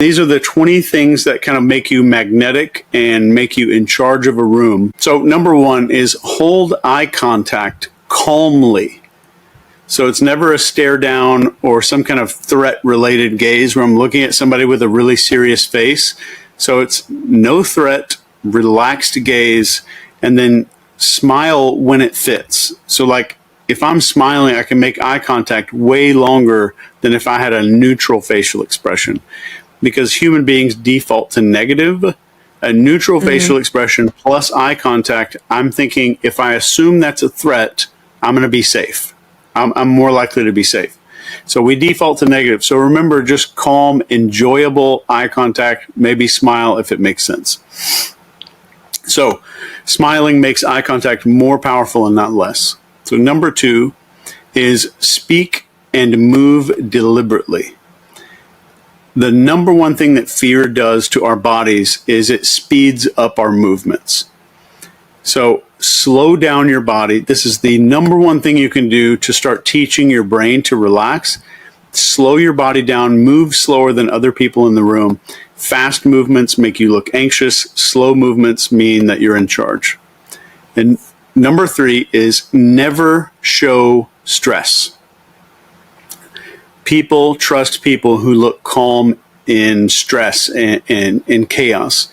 these are the 20 things that kind of make you magnetic and make you in charge of a room. So number one is hold eye contact calmly. So it's never a stare down or some kind of threat related gaze where I'm looking at somebody with a really serious face. So it's no threat, relaxed gaze, and then smile when it fits. So like if I'm smiling, I can make eye contact way longer than if I had a neutral facial expression, because human beings default to negative. A neutral facial expression plus eye contact, I'm thinking if I assume that's a threat, I'm going to be safe. I'm more likely to be safe. So we default to negative. So remember, just calm, enjoyable eye contact, maybe smile if it makes sense. So smiling makes eye contact more powerful and not less. So number two is speak and move deliberately. The number one thing that fear does to our bodies is it speeds up our movements. So slow down your body. This is the number one thing you can do to start teaching your brain to relax. Slow your body down, move slower than other people in the room. Fast movements make you look anxious. Slow movements mean that you're in charge. And number three is never show stress. People trust people who look calm in stress and in chaos.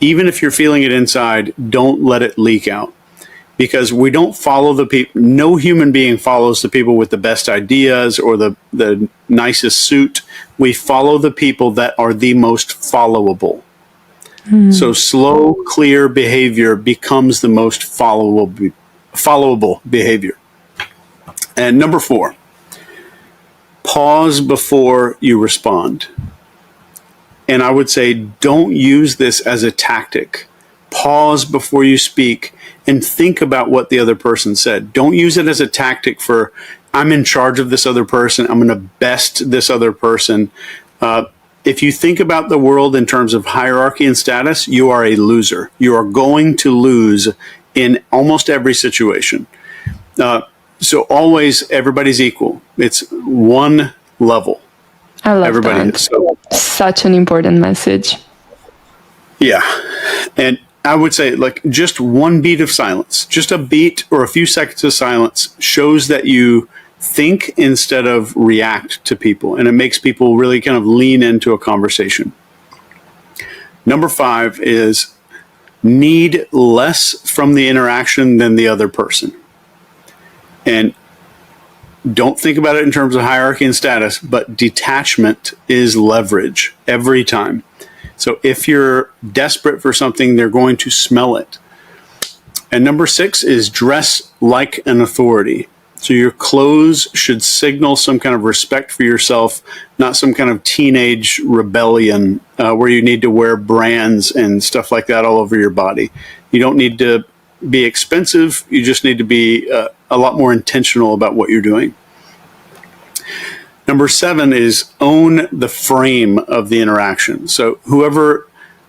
Even if you're feeling it inside, don't let it leak out, because we don't follow the people. No human being follows the people with the best ideas or the nicest suit. We follow the people that are the most followable. So slow, clear behavior becomes the most followable behavior. And number four, pause before you respond. And I would say, don't use this as a tactic. Pause before you speak and think about what the other person said. Don't use it as a tactic for, I'm in charge of this other person, I'm going to best this other person. If you think about the world in terms of hierarchy and status, you are a loser. You are going to lose in almost every situation. So always, everybody's equal. It's one level. I love everybody that. is. So, such an important message. yeah. And I would say, like, just one beat of silence, just a beat or a few seconds of silence shows that you think instead of react to people. And it makes people really kind of lean into a conversation. Number five is need less from the interaction than the other person. And don't think about it in terms of hierarchy and status, but detachment is leverage every time. So if you're desperate for something, they're going to smell it. And number six is dress like an authority. So your clothes should signal some kind of respect for yourself, not some kind of teenage rebellion where you need to wear brands and stuff like that all over your body. You don't need to be expensive. You just need to be a lot more intentional about what you're doing. Number seven is own the frame of the interaction. So whoever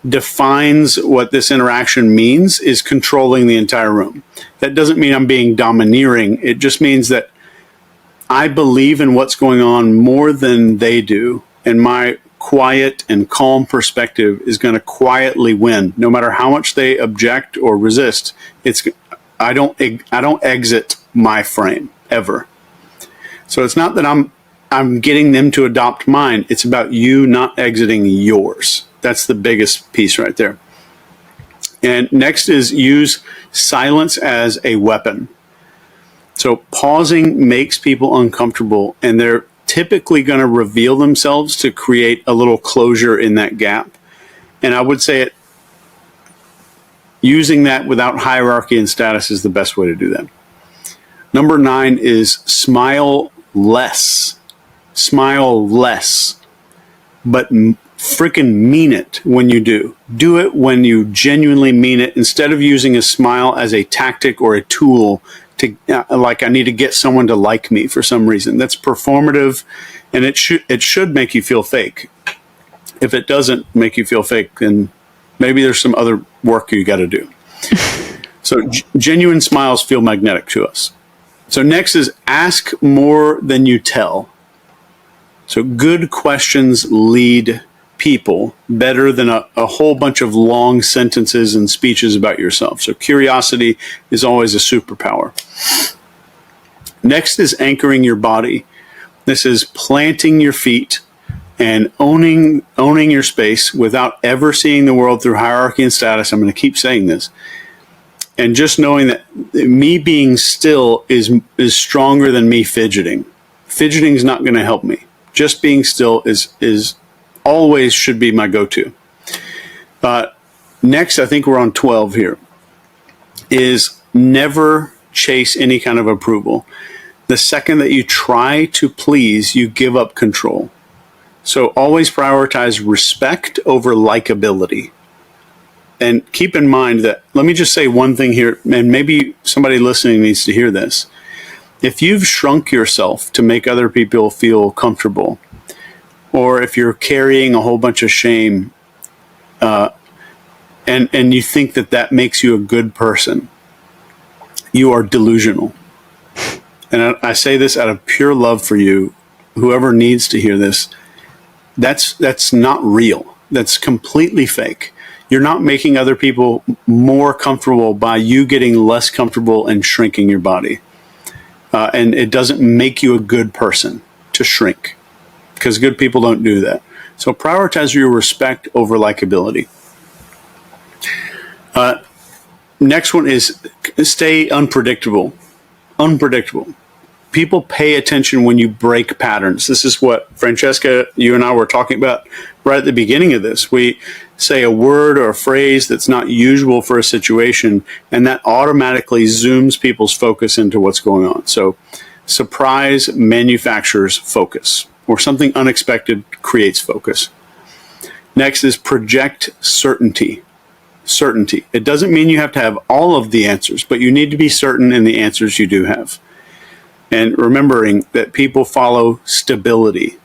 defines what this interaction means is controlling the entire room. That doesn't mean I'm being domineering. It just means that I believe in what's going on more than they do. And my quiet and calm perspective is going to quietly win. No matter how much they object or resist, I don't exit my frame ever. So it's not that I'm getting them to adopt mine. It's about you not exiting yours. That's the biggest piece right there. And next is use silence as a weapon. So pausing makes people uncomfortable, and they're typically going to reveal themselves to create a little closure in that gap. And I would say using that without hierarchy and status is the best way to do that. Number 9 is smile less. Smile less, but freaking mean it when you do. Do it when you genuinely mean it, instead of using a smile as a tactic or a tool to, like, I need to get someone to like me for some reason. That's performative, and it should make you feel fake. If it doesn't make you feel fake, then maybe there's some other work you got to do. So genuine smiles feel magnetic to us. So next is ask more than you tell. So good questions lead people better than a whole bunch of long sentences and speeches about yourself. So curiosity is always a superpower. Next is anchoring your body. This is planting your feet and owning your space without ever seeing the world through hierarchy and status. I'm going to keep saying this. And just knowing that me being still is stronger than me fidgeting. Fidgeting is not going to help me. Just being still is always should be my go-to. Next, I think we're on 12 here, is never chase any kind of approval. The second that you try to please, you give up control. So always prioritize respect over likability. And keep in mind that, let me just say one thing here, and maybe somebody listening needs to hear this. If you've shrunk yourself to make other people feel comfortable, or if you're carrying a whole bunch of shame, and you think that makes you a good person, you are delusional. And I say this out of pure love for you, whoever needs to hear this. That's not real. That's completely fake. You're not making other people more comfortable by you getting less comfortable and shrinking your body. And it doesn't make you a good person to shrink, because good people don't do that. So prioritize your respect over likability. Next one is stay unpredictable. Unpredictable. People pay attention when you break patterns. This is what, Francesca, you and I were talking about right at the beginning of this. We say a word or a phrase that's not usual for a situation, and that automatically zooms people's focus into what's going on. So surprise manufactures focus, or something unexpected creates focus. Next is project certainty. Certainty. It doesn't mean you have to have all of the answers, but you need to be certain in the answers you do have. And remembering that people follow stability.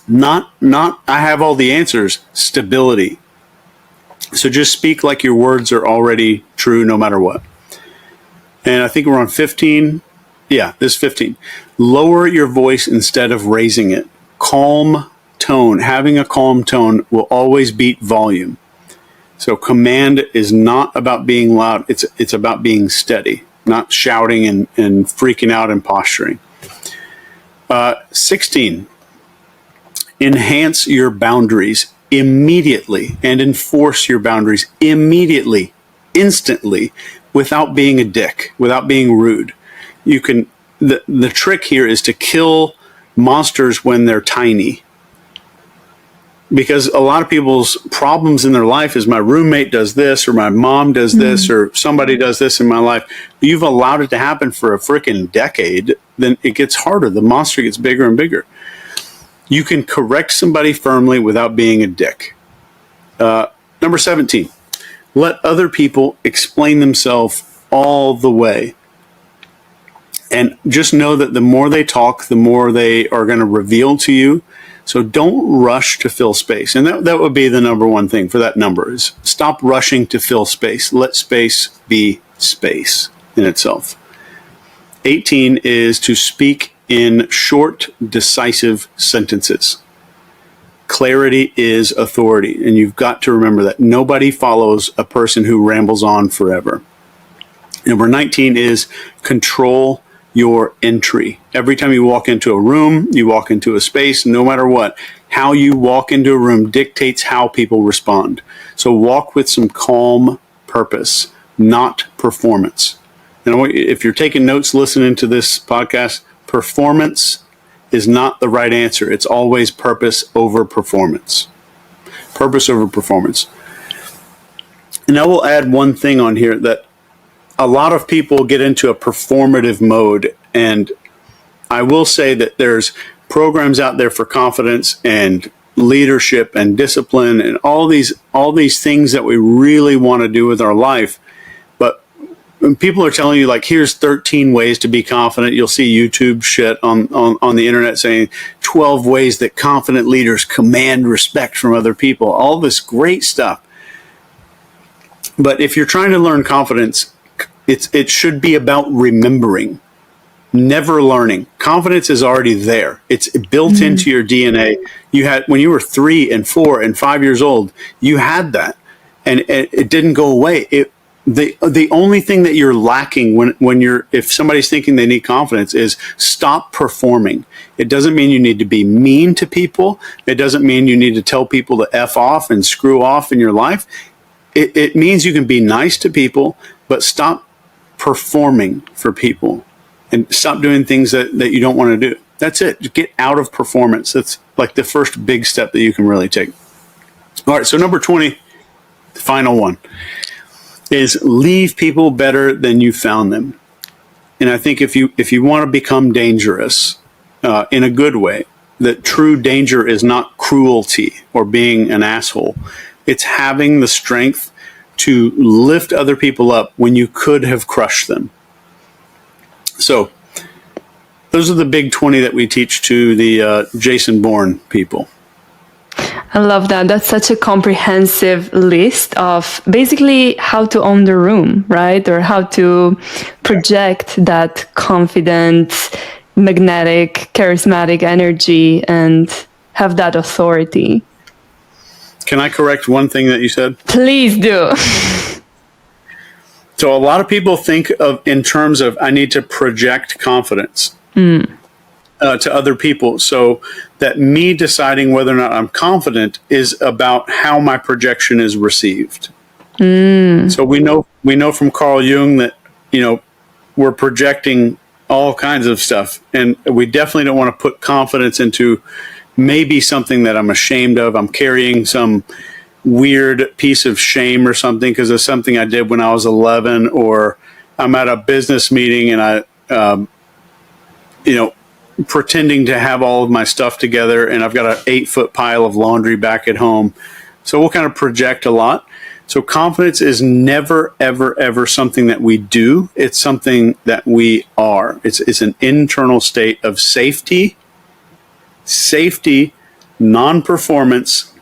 Not I have all the answers, stability. So just speak like your words are already true no matter what. And I think we're on 15. Yeah, this is 15. Lower your voice instead of raising it. Calm tone. Having a calm tone will always beat volume. So command is not about being loud. It's about being steady, not shouting and freaking out and posturing. 16, enhance your boundaries immediately and enforce your boundaries immediately, instantly, without being a dick, without being rude. You can, the trick here is to kill monsters when they're tiny. Because a lot of people's problems in their life is my roommate does this, or my mom does this, or somebody does this in my life. You've allowed it to happen for a freaking decade, then it gets harder. The monster gets bigger and bigger. You can correct somebody firmly without being a dick. Number 17, let other people explain themselves all the way. And just know that the more they talk, the more they are going to reveal to you. So don't rush to fill space. And that would be the number one thing for that number, is stop rushing to fill space. Let space be space in itself. 18 is to speak in short, decisive sentences. Clarity is authority. And you've got to remember that nobody follows a person who rambles on forever. Number 19 is control your entry. Every time you walk into a room, you walk into a space, no matter what, how you walk into a room dictates how people respond. So walk with some calm purpose, not performance. And if you're taking notes listening to this podcast, performance is not the right answer. It's always purpose over performance. Purpose over performance. And I will add one thing on here, that a lot of people get into a performative mode, and I will say that there's programs out there for confidence and leadership and discipline and all these things that we really want to do with our life. But when people are telling you, like, here's 13 ways to be confident, you'll see YouTube shit on the internet saying 12 ways that confident leaders command respect from other people, all this great stuff. But if you're trying to learn confidence, it should be about remembering, never learning. Confidence is already there. It's built into your DNA. You had, when you were 3 and 4 and 5 years old, you had that, and it didn't go away. The only thing that you're lacking if somebody's thinking they need confidence is stop performing. It doesn't mean you need to be mean to people. It doesn't mean you need to tell people to F off and screw off in your life. It means you can be nice to people, but stop performing for people and stop doing things that you don't want to do. That's it. Just get out of performance. That's like the first big step that you can really take. All right. So number 20, the final one, is leave people better than you found them. And I think if you want to become dangerous in a good way, that true danger is not cruelty or being an asshole. It's having the strength to lift other people up when you could have crushed them. So those are the big 20 that we teach to the Jason Bourne people. I love that. That's such a comprehensive list of basically how to own the room, right? Or how to project that confident, magnetic, charismatic energy and have that authority. Can I correct one thing that you said? Please do. So a lot of people think of in terms of I need to project confidence to other people. So that me deciding whether or not I'm confident is about how my projection is received. So we know from Carl Jung that, we're projecting all kinds of stuff, and we definitely don't want to put confidence into maybe something that I'm ashamed of. I'm carrying some weird piece of shame or something because of something I did when I was 11, or I'm at a business meeting and I, pretending to have all of my stuff together and I've got an 8-foot pile of laundry back at home. So we'll kind of project a lot. So confidence is never, ever, ever something that we do. It's something that we are. It's an internal state of safety, non-performance.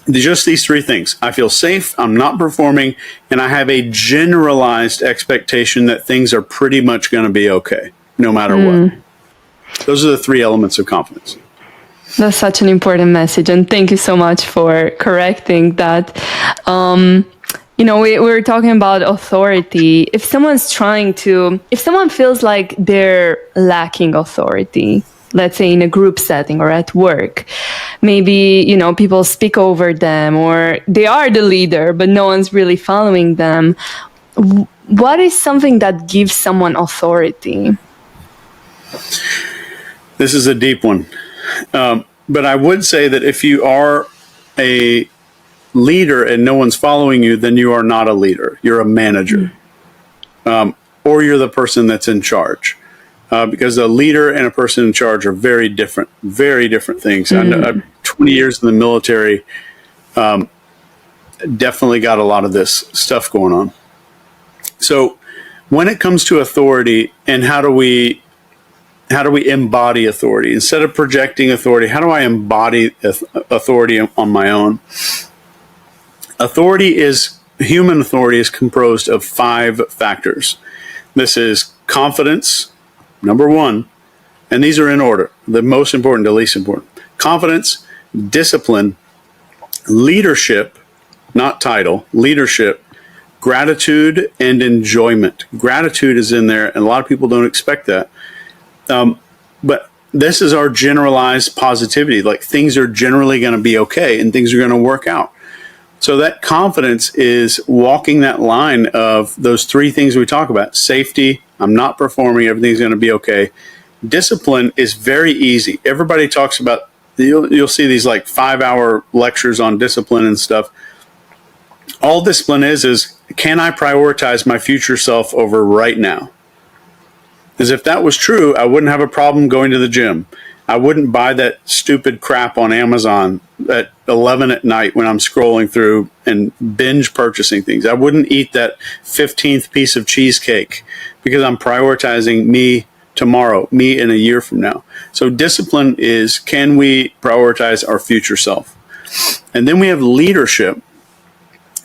Just these 3 things. I feel safe, I'm not performing, and I have a generalized expectation that things are pretty much going to be okay, no matter what. Those are the 3 elements of confidence. That's such an important message. And thank you so much for correcting that. We're talking about authority. If someone feels like they're lacking authority, let's say in a group setting or at work, maybe, people speak over them or they are the leader, but no one's really following them. What is something that gives someone authority? This is a deep one. But I would say that if you are a leader and no one's following you, then you are not a leader. You're a manager. Or you're the person that's in charge. Because a leader and a person in charge are very different things. I know, 20 years in the military, definitely got a lot of this stuff going on. So when it comes to authority and how do we embody authority? Instead of projecting authority, how do I embody authority on my own? Human authority is composed of 5 factors. This is confidence, number 1, and these are in order, the most important to least important. Confidence, discipline, leadership, not title, leadership, gratitude, and enjoyment. Gratitude is in there, and a lot of people don't expect that. But this is our generalized positivity. Like things are generally going to be okay and things are going to work out. So that confidence is walking that line of those 3 things we talk about. Safety, I'm not performing, everything's going to be okay. Discipline is very easy. Everybody talks about, you'll see these like 5-hour lectures on discipline and stuff. All discipline is can I prioritize my future self over right now? Because if that was true, I wouldn't have a problem going to the gym. I wouldn't buy that stupid crap on Amazon at 11 at night when I'm scrolling through and binge purchasing things. I wouldn't eat that 15th piece of cheesecake because I'm prioritizing me tomorrow, me in a year from now. So discipline is, can we prioritize our future self? And then we have leadership.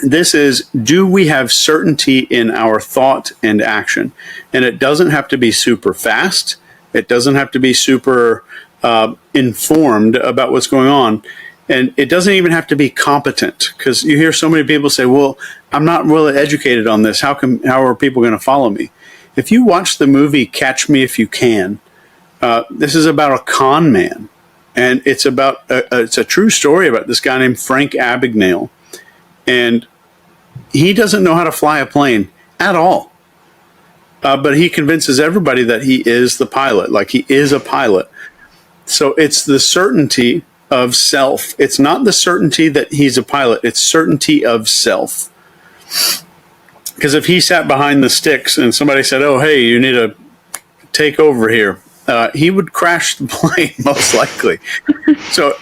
This is, do we have certainty in our thought and action? And it doesn't have to be super fast. It doesn't have to be super informed about what's going on. And it doesn't even have to be competent, because you hear so many people say, well, I'm not really educated on this. How are people going to follow me? If you watch the movie Catch Me If You Can, this is about a con man. And it's a true story about this guy named Frank Abagnale. And he doesn't know how to fly a plane at all. But he convinces everybody that he is the pilot, like he is a pilot. So it's the certainty of self. It's not the certainty that he's a pilot. It's certainty of self. Because if he sat behind the sticks and somebody said, oh, hey, you need to take over here, he would crash the plane most likely. So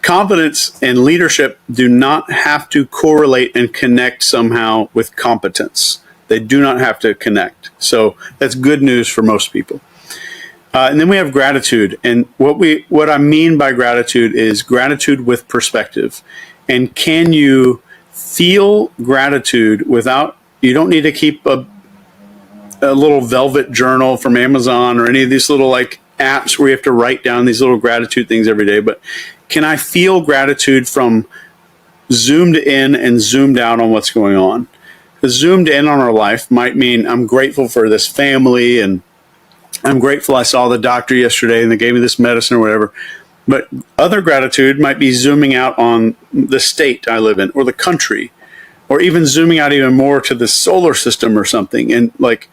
competence and leadership do not have to correlate and connect somehow with competence. They do not have to connect. So that's good news for most people. And then we have gratitude. And what I mean by gratitude is gratitude with perspective. And can you feel gratitude without, you don't need to keep a little velvet journal from Amazon or any of these little like apps where you have to write down these little gratitude things every day. But can I feel gratitude from zoomed in and zoomed out on what's going on? Because zoomed in on our life might mean I'm grateful for this family, and I'm grateful I saw the doctor yesterday and they gave me this medicine or whatever. But other gratitude might be zooming out on the state I live in, or the country, or even zooming out even more to the solar system or something. And like,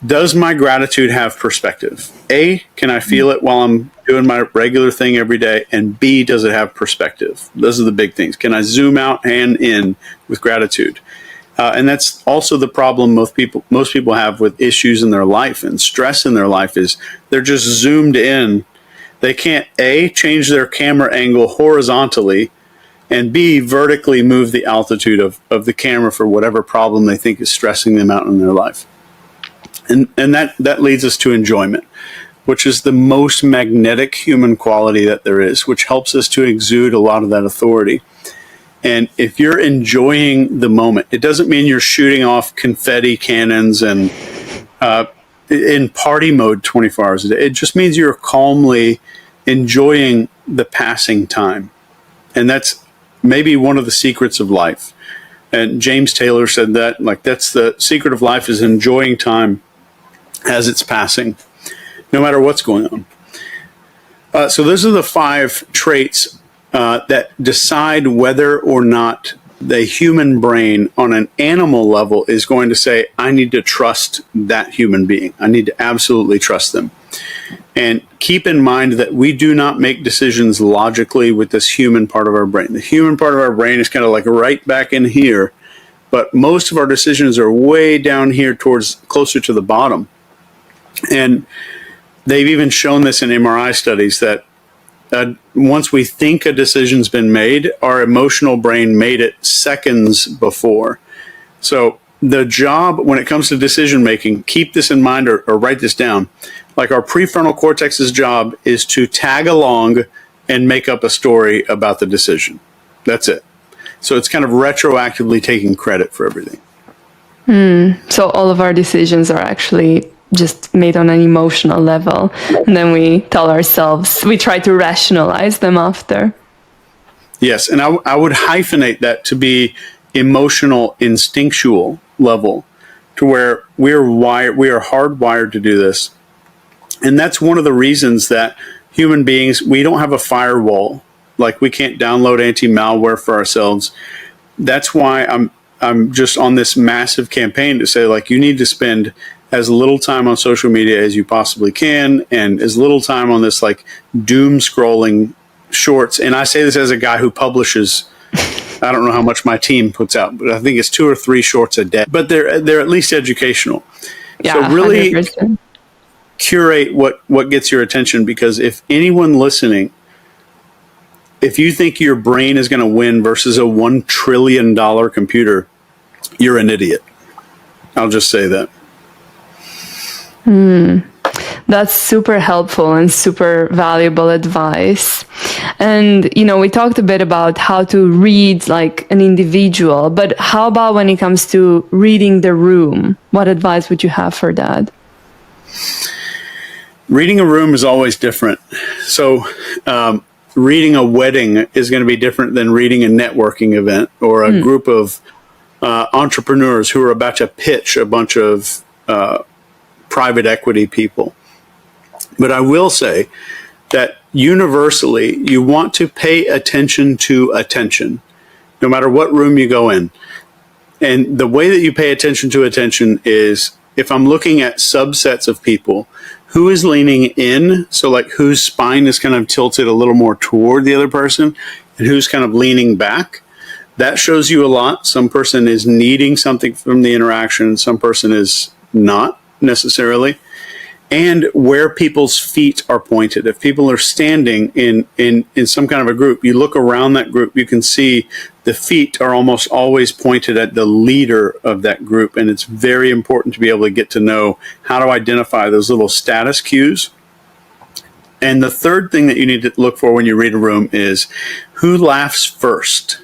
does my gratitude have perspective? A, can I feel it while I'm doing my regular thing every day? And B, does it have perspective? Those are the big things. Can I zoom out and in with gratitude? And that's also the problem most people have with issues in their life and stress in their life, is they're just zoomed in. They can't, A, change their camera angle horizontally, and B, vertically move the altitude of the camera for whatever problem they think is stressing them out in their life. And that leads us to enjoyment, which is the most magnetic human quality that there is, which helps us to exude a lot of that authority. And if you're enjoying the moment, it doesn't mean you're shooting off confetti cannons and in party mode 24 hours a day. It just means you're calmly enjoying the passing time. And that's maybe one of the secrets of life. And James Taylor said that, like, that's the secret of life, is enjoying time as it's passing, no matter what's going on. So those are the 5 traits that decide whether or not the human brain on an animal level is going to say, I need to trust that human being. I need to absolutely trust them. And keep in mind that we do not make decisions logically with this human part of our brain. The human part of our brain is kind of like right back in here, but most of our decisions are way down here towards closer to the bottom. And they've even shown this in MRI studies that once we think a decision's been made, our emotional brain made it seconds before. So the job when it comes to decision making, keep this in mind or write this down. Like, our prefrontal cortex's job is to tag along and make up a story about the decision. That's it. So it's kind of retroactively taking credit for everything. So all of our decisions are actually just made on an emotional level, and then we tell ourselves, we try to rationalize them after. Yes, and I would hyphenate that to be emotional instinctual level, to where we are hardwired to do this. And that's one of the reasons that human beings, we don't have a firewall. Like, we can't download anti-malware for ourselves. That's why I'm just on this massive campaign to say, like, you need to spend as little time on social media as you possibly can, and as little time on this like doom scrolling shorts. And I say this as a guy who publishes, I don't know how much my team puts out, but I think it's 2 or 3 shorts a day. But they're at least educational. Yeah, so really 100%. Curate what gets your attention, because if anyone listening, if you think your brain is going to win versus a $1 trillion computer, you're an idiot. I'll just say that. That's super helpful and super valuable advice. And, we talked a bit about how to read like an individual, but how about when it comes to reading the room? What advice would you have for that? Reading a room is always different. So, reading a wedding is going to be different than reading a networking event or a group of entrepreneurs who are about to pitch a bunch of private equity people. But I will say that universally, you want to pay attention to attention, no matter what room you go in. And the way that you pay attention to attention is if I'm looking at subsets of people, who is leaning in, so like whose spine is kind of tilted a little more toward the other person, and who's kind of leaning back, that shows you a lot. Some person is needing something from the interaction, some person is not necessarily. And where people's feet are pointed. If people are standing in some kind of a group, you look around that group, you can see the feet are almost always pointed at the leader of that group. And it's very important to be able to get to know how to identify those little status cues. And the third thing that you need to look for when you read a room is who laughs first.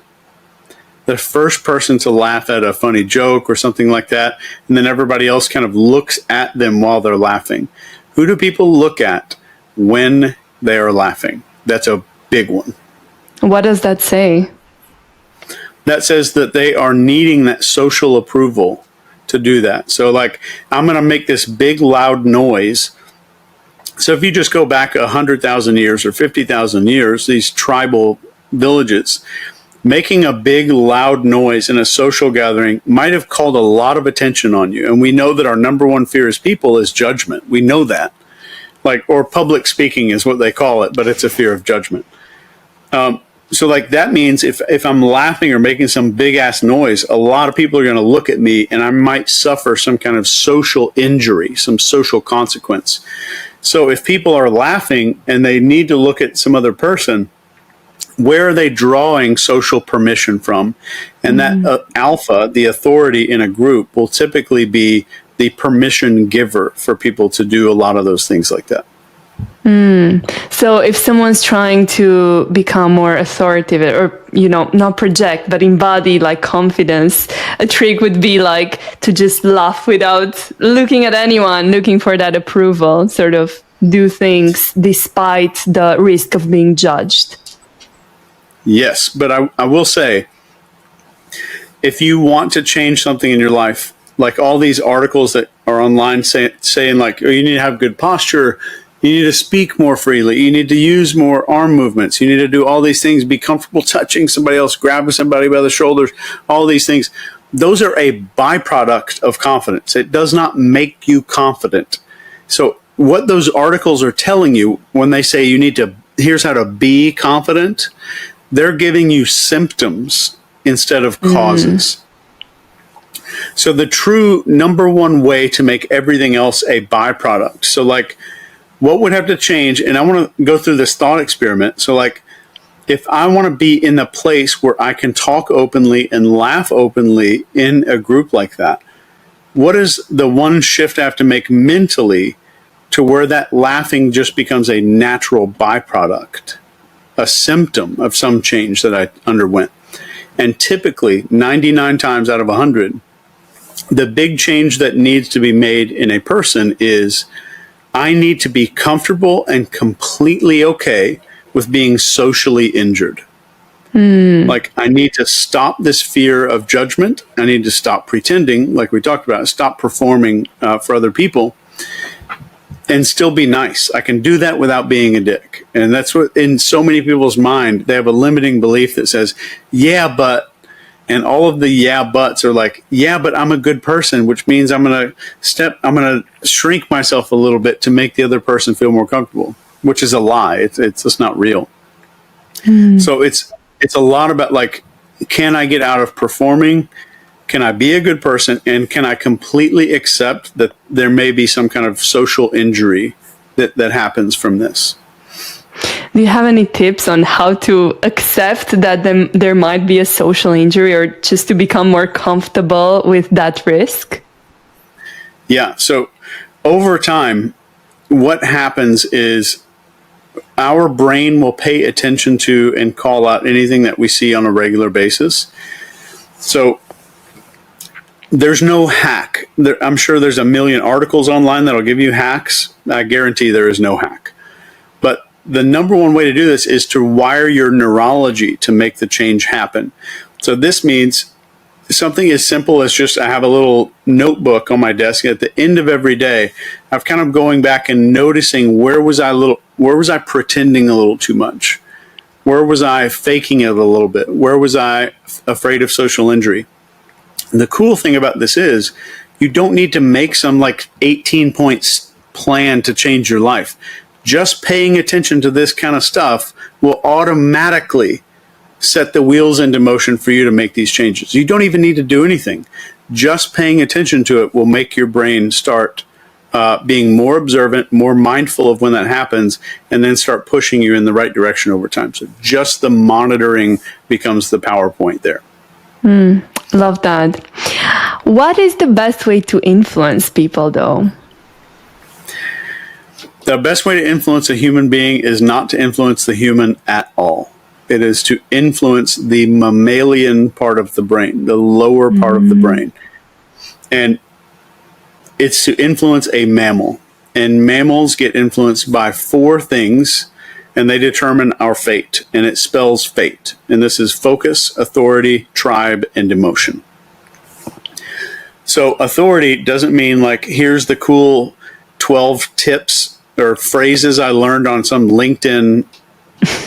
The first person to laugh at a funny joke or something like that, and then everybody else kind of looks at them while they're laughing. Who do people look at when they are laughing? That's a big one. What does that say? That says that they are needing that social approval to do that. So like, I'm going to make this big loud noise. So if you just go back 100,000 years or 50,000 years, these tribal villages, making a big loud noise in a social gathering might have called a lot of attention on you. And we know that our number one fear as people is judgment. We know that. Or public speaking is what they call it, but it's a fear of judgment. So like that means if I'm laughing or making some big ass noise, a lot of people are going to look at me and I might suffer some kind of social injury, some social consequence. So if people are laughing and they need to look at some other person, where are they drawing social permission from? And that alpha, the authority in a group, will typically be the permission giver for people to do a lot of those things like that. So if someone's trying to become more authoritative or, not project, but embody like confidence, a trick would be like to just laugh without looking at anyone, looking for that approval, sort of do things despite the risk of being judged. Yes, but I will say, if you want to change something in your life, like all these articles that are online saying like, oh, you need to have good posture, you need to speak more freely, you need to use more arm movements, you need to do all these things, be comfortable touching somebody else, grabbing somebody by the shoulders, all these things. Those are a byproduct of confidence. It does not make you confident. So what those articles are telling you when they say here's how to be confident, they're giving you symptoms instead of causes. So the true number one way to make everything else a byproduct. So like what would have to change, and I want to go through this thought experiment. So like if I want to be in a place where I can talk openly and laugh openly in a group like that, what is the one shift I have to make mentally to where that laughing just becomes a natural byproduct? A symptom of some change that I underwent. And typically 99 times out of 100, the big change that needs to be made in a person is I need to be comfortable and completely okay with being socially injured. Like I need to stop this fear of judgment. I need to stop pretending, like we talked about, stop performing for other people. And still be nice. I can do that without being a dick. And that's what, in so many people's mind, they have a limiting belief that says, yeah, but, and all of the yeah, buts are like, yeah, but I'm a good person, which means I'm going to shrink myself a little bit to make the other person feel more comfortable, which is a lie. It's just not real. So it's a lot about like, can I get out of performing? Can I be a good person, and can I completely accept that there may be some kind of social injury that happens from this? Do you have any tips on how to accept that there might be a social injury, or just to become more comfortable with that risk? Yeah. So over time, what happens is our brain will pay attention to and call out anything that we see on a regular basis. So there's no hack. I'm sure there's a million articles online that'll give you hacks. I guarantee there is no hack. But the number one way to do this is to wire your neurology to make the change happen. So this means something as simple as just I have a little notebook on my desk. At the end of every day, I've kind of going back and noticing where was I pretending a little too much? Where was I faking it a little bit? Where was I afraid of social injury? And the cool thing about this is you don't need to make some like 18 points plan to change your life. Just paying attention to this kind of stuff will automatically set the wheels into motion for you to make these changes. You don't even need to do anything. Just paying attention to it will make your brain start being more observant, more mindful of when that happens, and then start pushing you in the right direction over time. So just the monitoring becomes the PowerPoint there. Love that. What is the best way to influence people, though? The best way to influence a human being is not to influence the human at all. It is to influence the mammalian part of the brain, the lower part of the brain. And it's to influence a mammal. And mammals get influenced by 4 things, and they determine our fate. And it spells fate. And this is focus, authority, tribe, and emotion. So authority doesn't mean like, here's the cool 12 tips or phrases I learned on some LinkedIn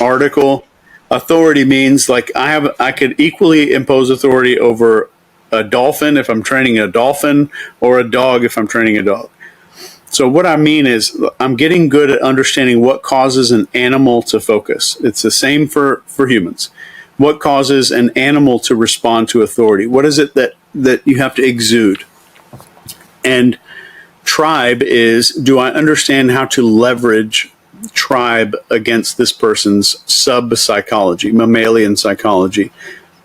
article. Authority means like I could equally impose authority over a dolphin if I'm training a dolphin, or a dog if I'm training a dog. So what I mean is I'm getting good at understanding what causes an animal to focus. It's the same for humans. What causes an animal to respond to authority? What is it that you have to exude? And tribe is, do I understand how to leverage tribe against this person's sub-psychology, mammalian psychology?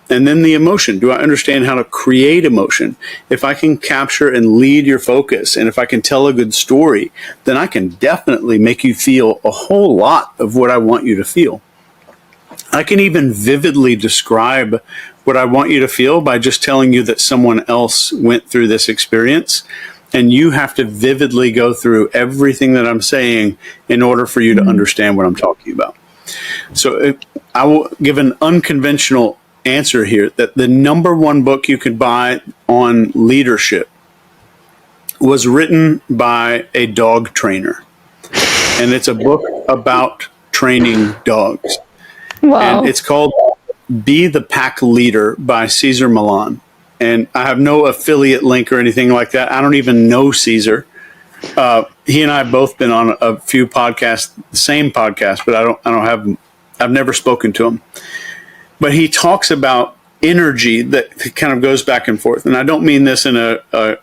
And then the emotion. Do I understand how to create emotion? If I can capture and lead your focus, and if I can tell a good story, then I can definitely make you feel a whole lot of what I want you to feel. I can even vividly describe what I want you to feel by just telling you that someone else went through this experience. And you have to vividly go through everything that I'm saying in order for you to understand what I'm talking about. So I will give an unconventional answer here, that the number one book you could buy on leadership was written by a dog trainer. And it's a book about training dogs. Wow. And it's called Be the Pack Leader by Cesar Millan. And I have no affiliate link or anything like that. I don't even know Caesar. He and I have both been on a few podcasts, the same podcast, but I've never spoken to him. But he talks about energy that kind of goes back and forth. And I don't mean this in a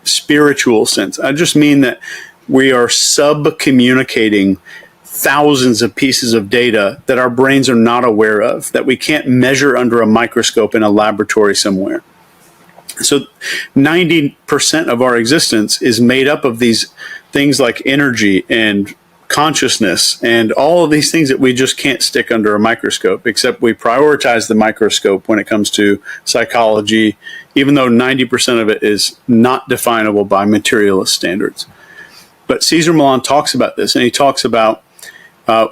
spiritual sense. I just mean that we are sub-communicating thousands of pieces of data that our brains are not aware of, that we can't measure under a microscope in a laboratory somewhere. So 90% of our existence is made up of these things like energy and consciousness and all of these things that we just can't stick under a microscope, except we prioritize the microscope when it comes to psychology, even though 90% of it is not definable by materialist standards. But Cesar Millan talks about this, and he talks about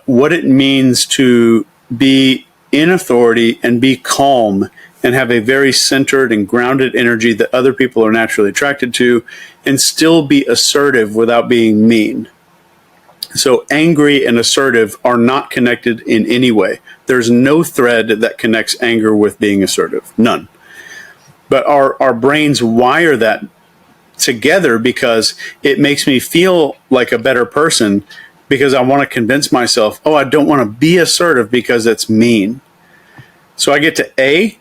what it means to be in authority and be calm and have a very centered and grounded energy that other people are naturally attracted to, and still be assertive without being mean. So angry and assertive are not connected in any way. There's no thread that connects anger with being assertive. None. But our brains wire that together because it makes me feel like a better person, because I want to convince myself, oh, I don't want to be assertive because it's mean. So I get to A,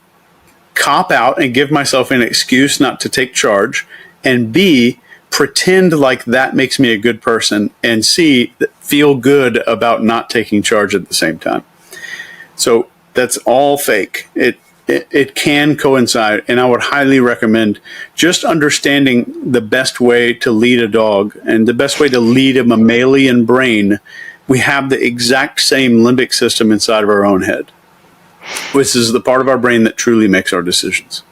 cop out and give myself an excuse not to take charge, and B, pretend like that makes me a good person, and C, feel good about not taking charge at the same time. So that's all fake. It can coincide, and I would highly recommend just understanding the best way to lead a dog and the best way to lead a mammalian brain. We have the exact same limbic system inside of our own head, which is the part of our brain that truly makes our decisions.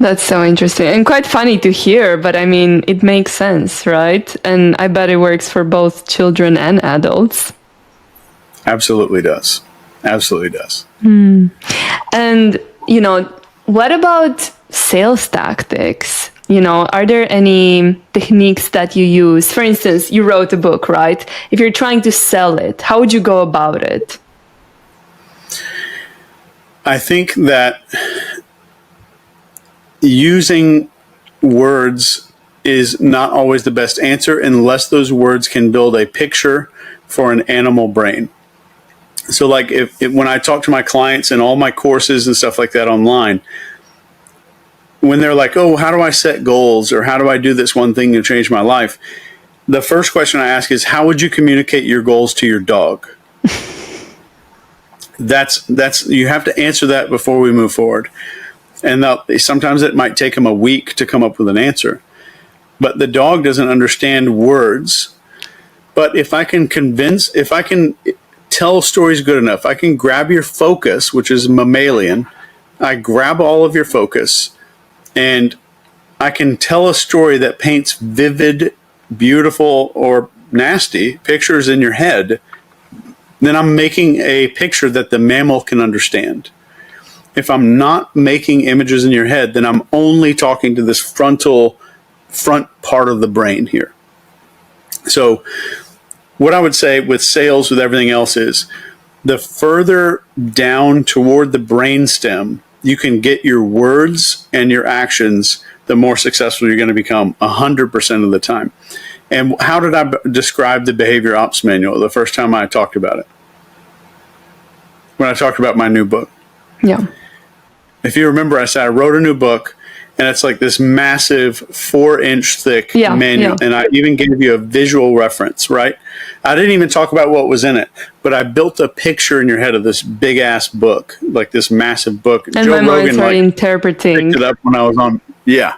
That's so interesting and quite funny to hear, but I mean, it makes sense, right? And I bet it works for both children and adults. Absolutely does. Absolutely does. And, what about sales tactics? Are there any techniques that you use? For instance, you wrote a book, right? If you're trying to sell it, how would you go about it? I think that using words is not always the best answer unless those words can build a picture for an animal brain. So like if when I talk to my clients and all my courses and stuff like that online, when they're like, oh, how do I set goals, or how do I do this one thing to change my life? The first question I ask is, how would you communicate your goals to your dog? That's you have to answer that before we move forward. And sometimes it might take them a week to come up with an answer. But the dog doesn't understand words. But if I can tell stories good enough, I can grab your focus, which is mammalian. I grab all of your focus, and I can tell a story that paints vivid, beautiful, or nasty pictures in your head. Then I'm making a picture that the mammal can understand. If I'm not making images in your head, then I'm only talking to this front part of the brain here. So what I would say with sales, with everything else, is the further down toward the brainstem you can get your words and your actions, the more successful you're going to become 100% of the time. And how did I describe the Behavior Ops Manual the first time I talked about it? When I talked about my new book. Yeah. If you remember, I said I wrote a new book, and it's like this massive 4-inch thick manual. Yeah. And I even gave you a visual reference, right? I didn't even talk about what was in it, but I built a picture in your head of this big ass book, like this massive book. And Joe Rogan interpreting. Picked it up when I was on. Yeah.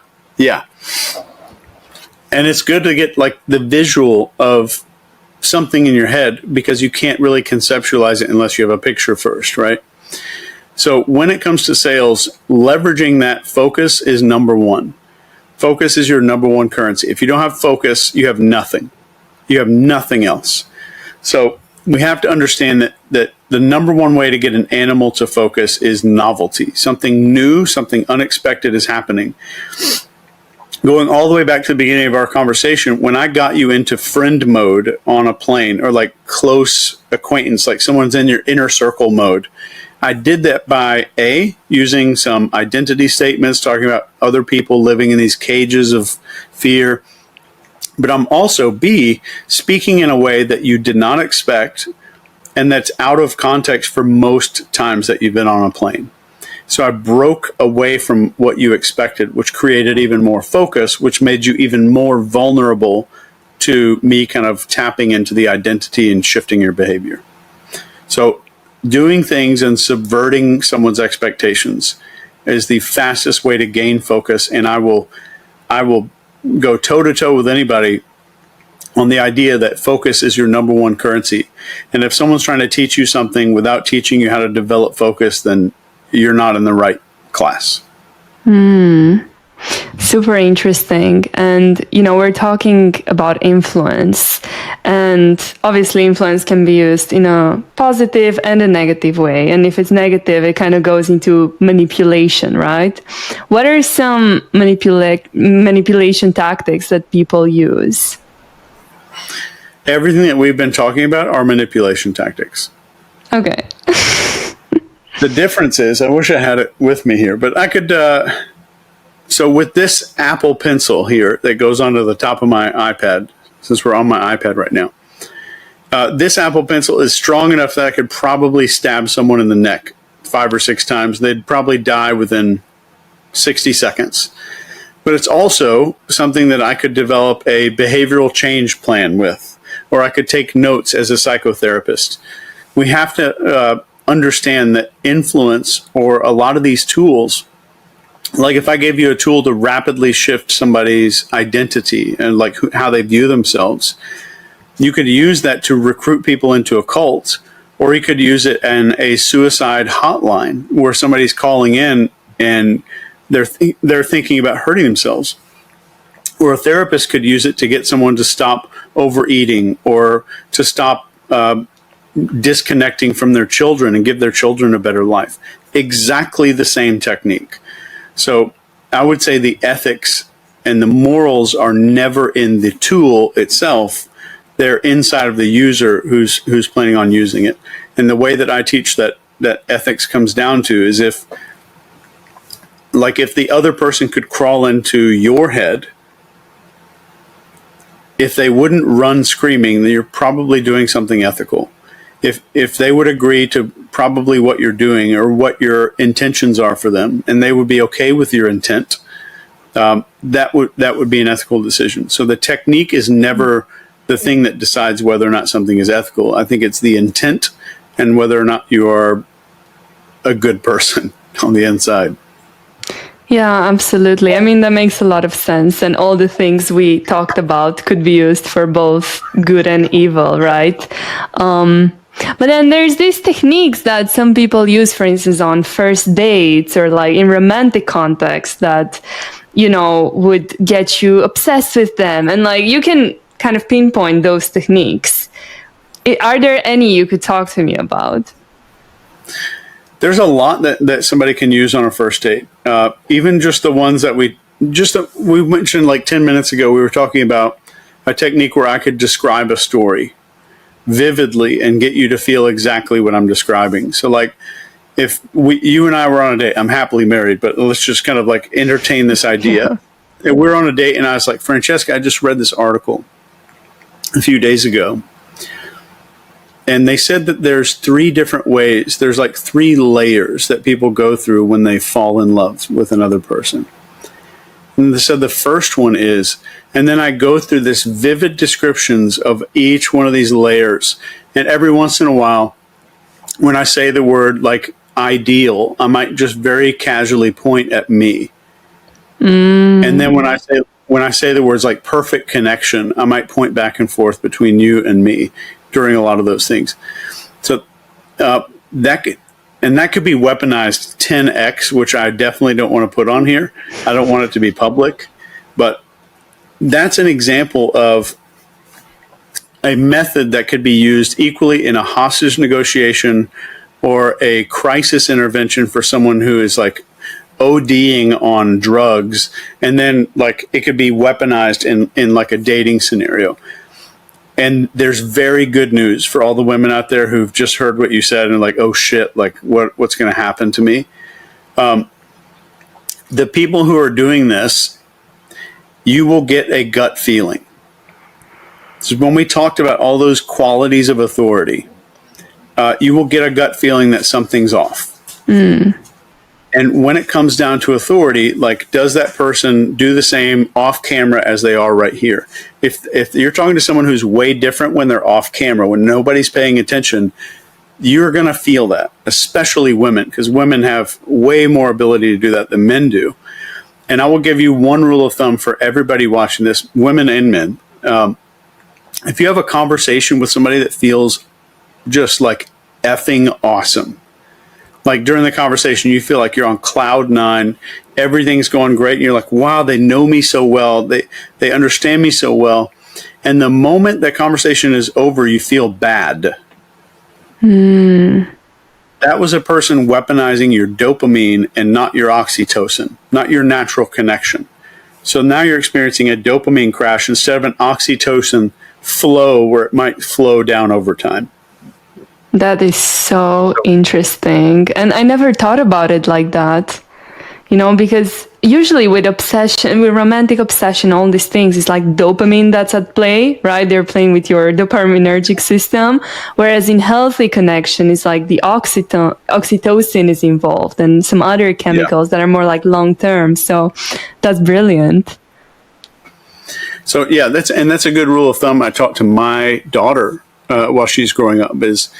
And it's good to get like the visual of something in your head, because you can't really conceptualize it unless you have a picture first, right? So when it comes to sales, leveraging that focus is number one. Focus is your number one currency. If you don't have focus, you have nothing. You have nothing else. So we have to understand that the number one way to get an animal to focus is novelty. Something new, something unexpected is happening. Going all the way back to the beginning of our conversation, when I got you into friend mode on a plane, or like close acquaintance, like someone's in your inner circle mode, I did that by using some identity statements, talking about other people living in these cages of fear. But I'm also speaking in a way that you did not expect, and that's out of context for most times that you've been on a plane. So I broke away from what you expected, which created even more focus, which made you even more vulnerable to me kind of tapping into the identity and shifting your behavior. So doing things and subverting someone's expectations is the fastest way to gain focus. And I will go toe to toe with anybody on the idea that focus is your number one currency. And if someone's trying to teach you something without teaching you how to develop focus, then you're not in the right class. Super interesting. And, we're talking about influence. And obviously, influence can be used in a positive and a negative way. And if it's negative, it kind of goes into manipulation, right? What are some manipulation tactics that people use? Everything that we've been talking about are manipulation tactics. Okay. The difference is, I wish I had it with me here, but I could... So with this Apple Pencil here that goes onto the top of my iPad, since we're on my iPad right now, this Apple Pencil is strong enough that I could probably stab someone in the neck 5 or 6 times. They'd probably die within 60 seconds. But it's also something that I could develop a behavioral change plan with, or I could take notes as a psychotherapist. We have to understand that influence, or a lot of these tools, like if I gave you a tool to rapidly shift somebody's identity and like how they view themselves, you could use that to recruit people into a cult, or you could use it in a suicide hotline where somebody's calling in and they're thinking about hurting themselves. Or a therapist could use it to get someone to stop overeating or to stop disconnecting from their children and give their children a better life. Exactly the same technique. So I would say the ethics and the morals are never in the tool itself. They're inside of the user who's planning on using it. And the way that I teach that ethics comes down to is if the other person could crawl into your head, if they wouldn't run screaming, then you're probably doing something ethical. If they would agree to probably what you're doing or what your intentions are for them, and they would be okay with your intent, that would be an ethical decision. So the technique is never the thing that decides whether or not something is ethical. I think it's the intent and whether or not you are a good person on the inside. Yeah, absolutely. I mean, that makes a lot of sense. And all the things we talked about could be used for both good and evil, right? But then there's these techniques that some people use, for instance, on first dates or like in romantic context that, would get you obsessed with them. And like you can kind of pinpoint those techniques. Are there any you could talk to me about? There's a lot that somebody can use on a first date. Even just the ones that we mentioned like 10 minutes ago, we were talking about a technique where I could describe a story vividly and get you to feel exactly what I'm describing. So like if you and I were on a date, I'm happily married, but let's just kind of like entertain this idea. And we're on a date and I was like, Francesca, I just read this article a few days ago. And they said that there's 3 different ways. There's like 3 layers that people go through when they fall in love with another person. And they said the first one is, and then I go through this vivid descriptions of each one of these layers. And every once in a while, when I say the word like ideal, I might just very casually point at me. And then when I say the words like perfect connection, I might point back and forth between you and me during a lot of those things. So that could be weaponized 10x, which I definitely don't want to put on here. I don't want it to be public, but that's an example of a method that could be used equally in a hostage negotiation or a crisis intervention for someone who is like ODing on drugs. And then like it could be weaponized in like a dating scenario. And there's very good news for all the women out there who've just heard what you said and like, oh shit, like what's going to happen to me? The people who are doing this, you will get a gut feeling. So when we talked about all those qualities of authority, you will get a gut feeling that something's off. And when it comes down to authority, like, does that person do the same off camera as they are right here? If you're talking to someone who's way different when they're off camera, when nobody's paying attention, you're going to feel that, especially women, because women have way more ability to do that than men do. And I will give you one rule of thumb for everybody watching this, women and men. If you have a conversation with somebody that feels just like effing awesome, like during the conversation, you feel like you're on cloud 9, everything's going great. And you're like, wow, they know me so well. They understand me so well. And the moment that conversation is over, you feel bad. That was a person weaponizing your dopamine and not your oxytocin, not your natural connection. So now you're experiencing a dopamine crash instead of an oxytocin flow where it might flow down over time. That is so interesting. And I never thought about it like that, because usually with romantic obsession, all these things, it's like dopamine that's at play, right? They're playing with your dopaminergic system. Whereas in healthy connection, it's like the oxytocin is involved and some other chemicals that are more like long-term. So that's brilliant. So yeah, that's a good rule of thumb. I talk to my daughter while she's growing up is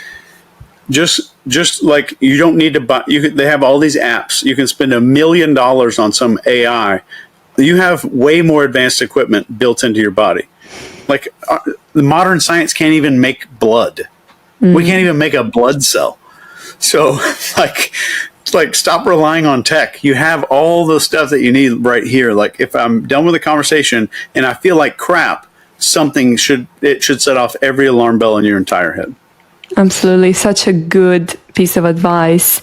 just like you don't need to buy. They have all these apps. You can spend $1 million on some AI. You have way more advanced equipment built into your body. Like the modern science can't even make blood. We can't even make a blood cell. So like Like, stop relying on tech. You have all the stuff that you need right here. Like, if I'm done with a conversation and I feel like crap, something should set off every alarm bell in your entire head. Absolutely. Such a good piece of advice.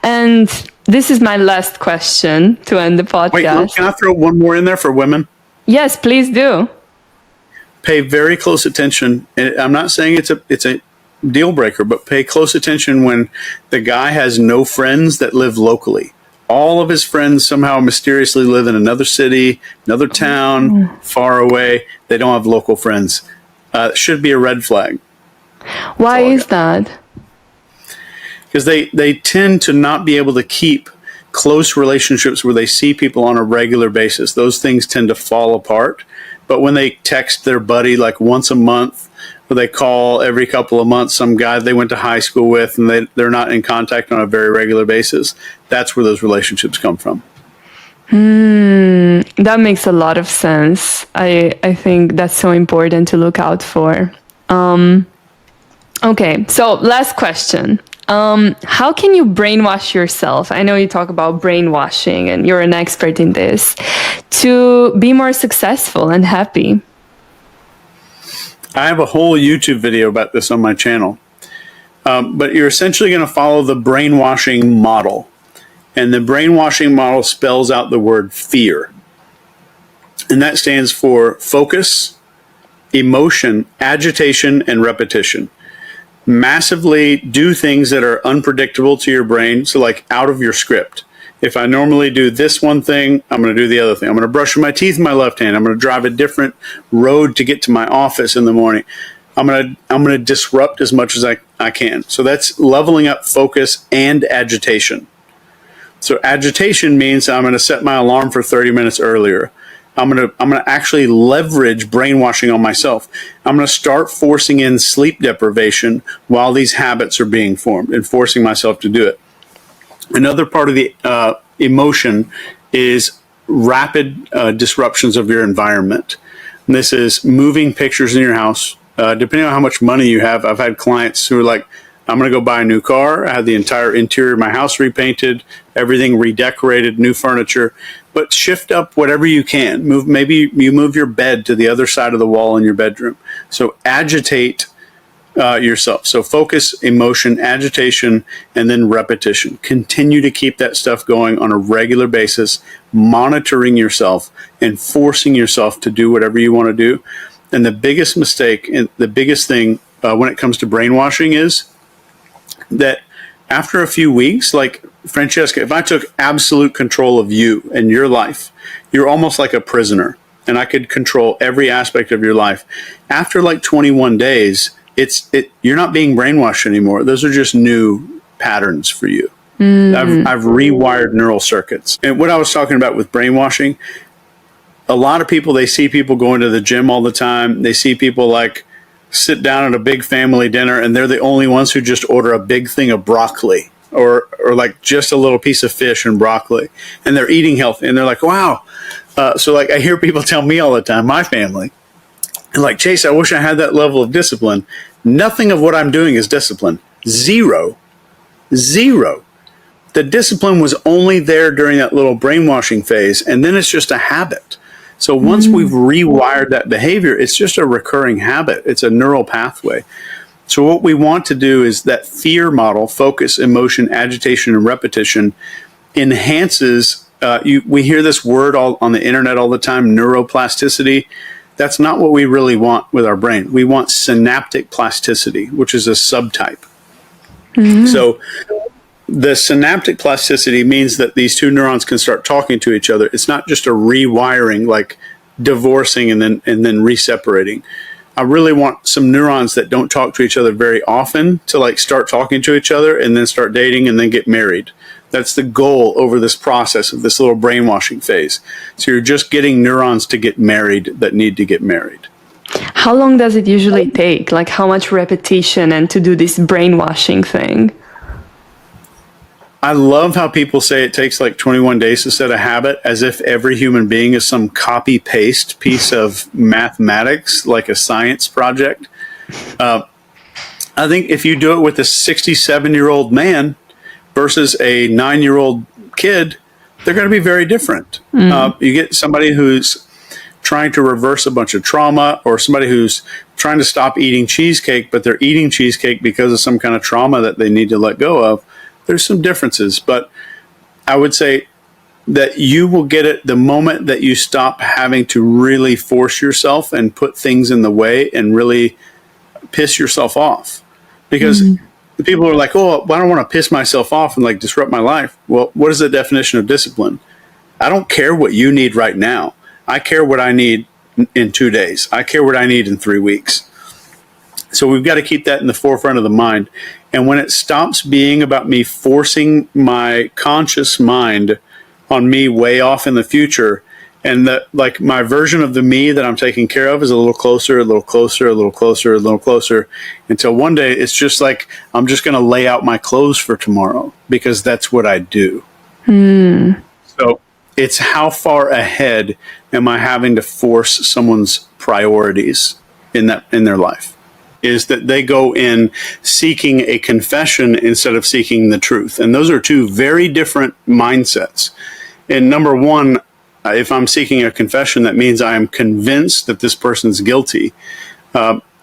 And this is my last question to end the podcast. Wait, can I throw one more in there for women? Yes, please do. Pay very close attention. And I'm not saying it's a deal breaker, but pay close attention when the guy has no friends that live locally. All of his friends somehow mysteriously live in another city, another town, far away. They don't have local friends. It should be a red flag. Why is that? Because they tend to not be able to keep close relationships where they see people on a regular basis. Those things tend to fall apart. But when they text their buddy like once a month, or they call every couple of months some guy they went to high school with, and they're not in contact on a very regular basis, that's where those relationships come from. That makes a lot of sense. I think that's so important to look out for. Okay, so last question. How can you brainwash yourself? I know you talk about brainwashing and you're an expert in this, to be more successful and happy. I have a whole YouTube video about this on my channel. But you're essentially going to follow the brainwashing model. And the brainwashing model spells out the word fear. And that stands for focus, emotion, agitation, and repetition. Massively do things that are unpredictable to your brain, so like out of your script. If I normally do this one thing, I'm going to do the other thing. I'm going to brush my teeth with my left hand. I'm going to drive a different road to get to my office in the morning. I'm going to disrupt as much as I can. So that's leveling up focus and agitation. So agitation means I'm going to set my alarm for 30 minutes earlier. I'm going to actually leverage brainwashing on myself. I'm going to start forcing in sleep deprivation while these habits are being formed and forcing myself to do it. Another part of the emotion is rapid disruptions of your environment. And this is moving pictures in your house. Depending on how much money you have, I've had clients who are like, I'm going to go buy a new car. I have the entire interior of my house repainted, everything redecorated, new furniture. But shift up whatever you can. Maybe you move your bed to the other side of the wall in your bedroom. So agitate yourself. So focus, emotion, agitation, and then repetition. Continue to keep that stuff going on a regular basis, monitoring yourself and forcing yourself to do whatever you want to do. And the biggest mistake and the biggest thing when it comes to brainwashing is that after a few weeks, like Francesca, if I took absolute control of you and your life, you're almost like a prisoner, and I could control every aspect of your life. After like 21 days, you're not being brainwashed anymore. Those are just new patterns for you. I've rewired neural circuits. And what I was talking about with brainwashing, a lot of people, they see people going to the gym all the time. They see people like sit down at a big family dinner and they're the only ones who just order a big thing of broccoli or like just a little piece of fish and broccoli, and they're eating healthy and they're like, wow. So like I hear people tell me all the time, my family, and like, Chase, I wish I had that level of discipline. Nothing of what I'm doing is discipline. Zero. The discipline was only there during that little brainwashing phase, and then it's just a habit. So once we've rewired that behavior, it's just a recurring habit. It's a neural pathway. So what we want to do is that fear model, focus, emotion, agitation, and repetition, enhances, we hear this word all on the internet all the time, neuroplasticity. That's not what we really want with our brain. We want synaptic plasticity, which is a subtype. So the synaptic plasticity means that these two neurons can start talking to each other. It's not just a rewiring, like divorcing and then reseparating. I really want some neurons that don't talk to each other very often to like start talking to each other and then start dating and then get married. That's the goal over this process of this little brainwashing phase. So you're just getting neurons to get married that need to get married. How long does it usually take? Like how much repetition and to do this brainwashing thing? I love how people say it takes like 21 days to set a habit, as if every human being is some copy-paste piece of mathematics, like a science project. I think if you do it with a 67-year-old man, versus a 9-year-old kid, they're going to be very different. You get somebody who's trying to reverse a bunch of trauma, or somebody who's trying to stop eating cheesecake, but they're eating cheesecake because of some kind of trauma that they need to let go of. There's some differences, but I would say that you will get it the moment that you stop having to really force yourself and put things in the way and really piss yourself off. Because people are like, oh, I don't want to piss myself off and like disrupt my life. Well, what is the definition of discipline? I don't care what you need right now. I care what I need in 2 days. I care what I need in 3 weeks. So we've got to keep that in the forefront of the mind. And when it stops being about me forcing my conscious mind on me way off in the future, and that like my version of the me that I'm taking care of is a little closer, a little closer, a little closer, a little closer, until one day it's just like, I'm just going to lay out my clothes for tomorrow because that's what I do. So it's how far ahead am I having to force someone's priorities in their life? Is that they go in seeking a confession instead of seeking the truth. And those are two very different mindsets. And number one, if I'm seeking a confession, that means I am convinced that this person's guilty,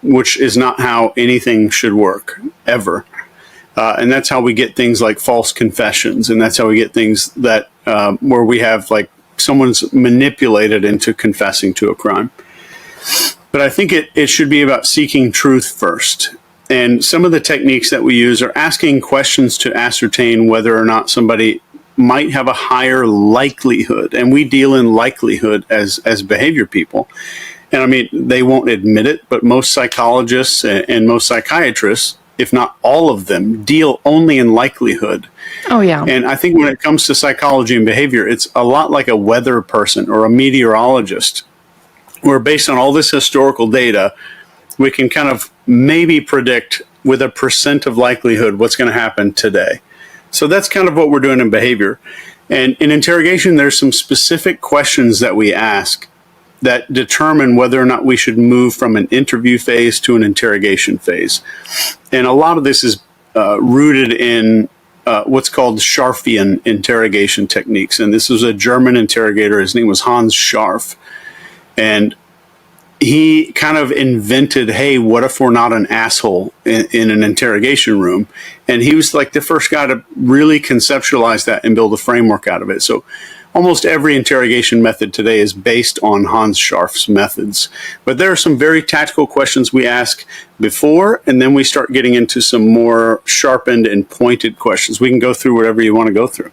which is not how anything should work, ever. And that's how we get things like false confessions. And that's how we get things that where we have like someone's manipulated into confessing to a crime. But I think it should be about seeking truth first. And some of the techniques that we use are asking questions to ascertain whether or not somebody might have a higher likelihood. And we deal in likelihood as behavior people. And I mean, they won't admit it, but most psychologists and most psychiatrists, if not all of them, deal only in likelihood. Oh, yeah. And I think when it comes to psychology and behavior, it's a lot like a weather person or a meteorologist, where based on all this historical data, we can kind of maybe predict with a % of likelihood what's going to happen today. So that's kind of what we're doing in behavior. And in interrogation, there's some specific questions that we ask that determine whether or not we should move from an interview phase to an interrogation phase. And a lot of this is rooted in what's called Scharfian interrogation techniques. And this was a German interrogator. His name was Hans Scharf. And he kind of invented, hey, what if we're not an asshole in an interrogation room? And he was like the first guy to really conceptualize that and build a framework out of it. So almost every interrogation method today is based on Hans Scharf's methods. But there are some very tactical questions we ask before, and then we start getting into some more sharpened and pointed questions. We can go through whatever you want to go through.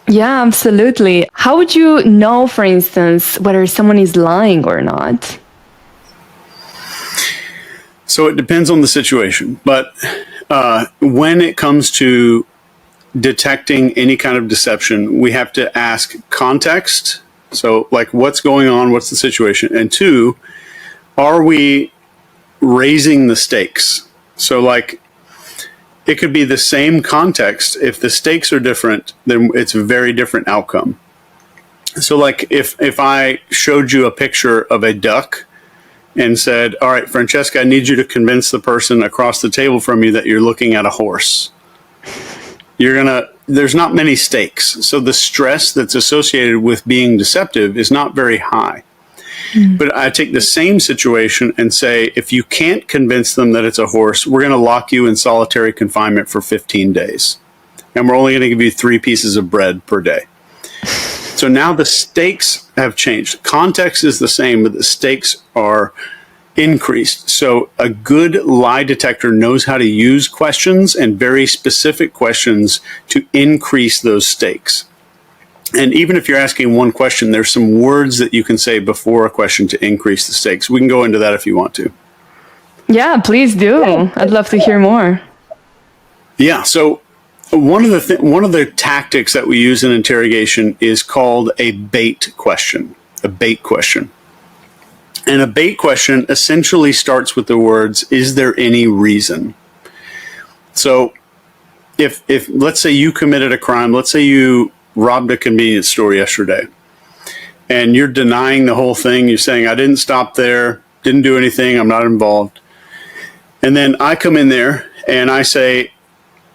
Yeah, absolutely. How would you know, for instance, whether someone is lying or not? So it depends on the situation. But when it comes to detecting any kind of deception, we have to ask context. So like, what's going on? What's the situation? And two, are we raising the stakes? So like, it could be the same context. If the stakes are different, then it's a very different outcome. So like if I showed you a picture of a duck and said, all right, Francesca, I need you to convince the person across the table from you that you're looking at a horse. There's not many stakes. So the stress that's associated with being deceptive is not very high. But I take the same situation and say, if you can't convince them that it's a horse, we're going to lock you in solitary confinement for 15 days. And we're only going to give you 3 pieces of bread per day. So now the stakes have changed. Context is the same, but the stakes are increased. So a good lie detector knows how to use questions and very specific questions to increase those stakes. And even if you're asking one question, there's some words that you can say before a question to increase the stakes. We can go into that if you want to. Yeah, please do. I'd love to hear more. Yeah. So one of the tactics that we use in interrogation is called a bait question. A bait question. And a bait question essentially starts with the words, is there any reason? So if let's say you committed a crime, let's say you robbed a convenience store yesterday, and you're denying the whole thing. You're saying, I didn't stop there, didn't do anything, I'm not involved. And then I come in there and I say,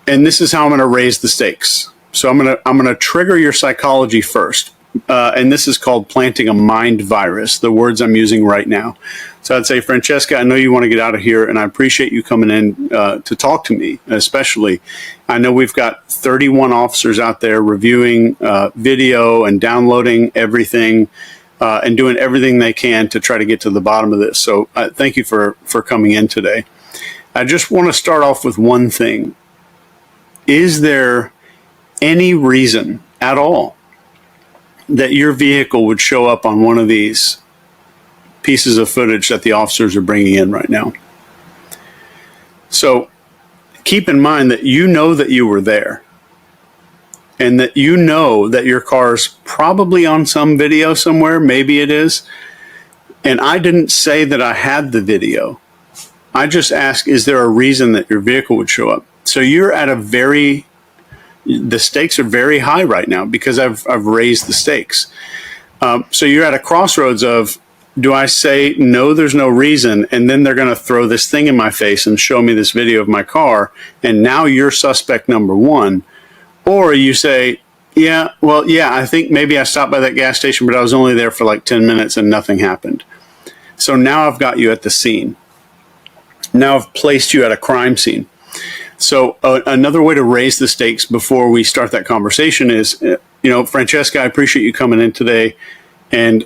and this is how I'm going to raise the stakes. So I'm going to trigger your psychology first. And this is called planting a mind virus, the words I'm using right now. So I'd say, Francesca, I know you want to get out of here, and I appreciate you coming in to talk to me, especially. I know we've got 31 officers out there reviewing video and downloading everything and doing everything they can to try to get to the bottom of this. So thank you for coming in today. I just want to start off with one thing. Is there any reason at all that your vehicle would show up on one of these pieces of footage that the officers are bringing in right now? So keep in mind that you know that you were there, and that you know that your car's probably on some video somewhere. Maybe it is. And I didn't say that I had the video. I just asked, is there a reason that your vehicle would show up? So you're at the stakes are very high right now because I've raised the stakes. So you're at a crossroads of, do I say, no, there's no reason, and then they're going to throw this thing in my face and show me this video of my car, and now you're suspect number one? Or you say, yeah, I think maybe I stopped by that gas station, but I was only there for like 10 minutes and nothing happened. So now I've got you at the scene. Now I've placed you at a crime scene. So another way to raise the stakes before we start that conversation is, Francesca, I appreciate you coming in today, and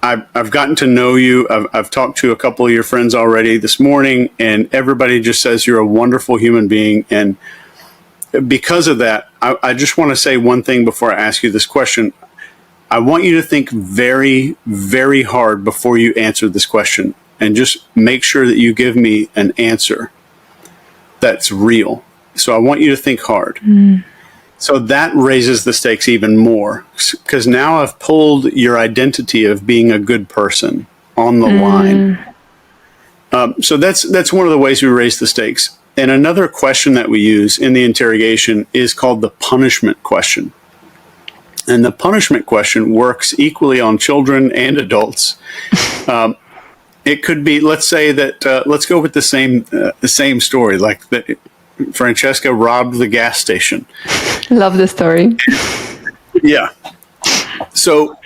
I've gotten to know you. I've talked to a couple of your friends already this morning, and everybody just says you're a wonderful human being. And because of that, I just want to say one thing before I ask you this question. I want you to think very, very hard before you answer this question, and just make sure that you give me an answer that's real. So I want you to think hard. So that raises the stakes even more, because now I've pulled your identity of being a good person on the line. So that's one of the ways we raise the stakes. And another question that we use in the interrogation is called the punishment question. And the punishment question works equally on children and adults. It could be, let's say that, let's go with the same story, like that Francesca robbed the gas station. Love the story. Yeah. So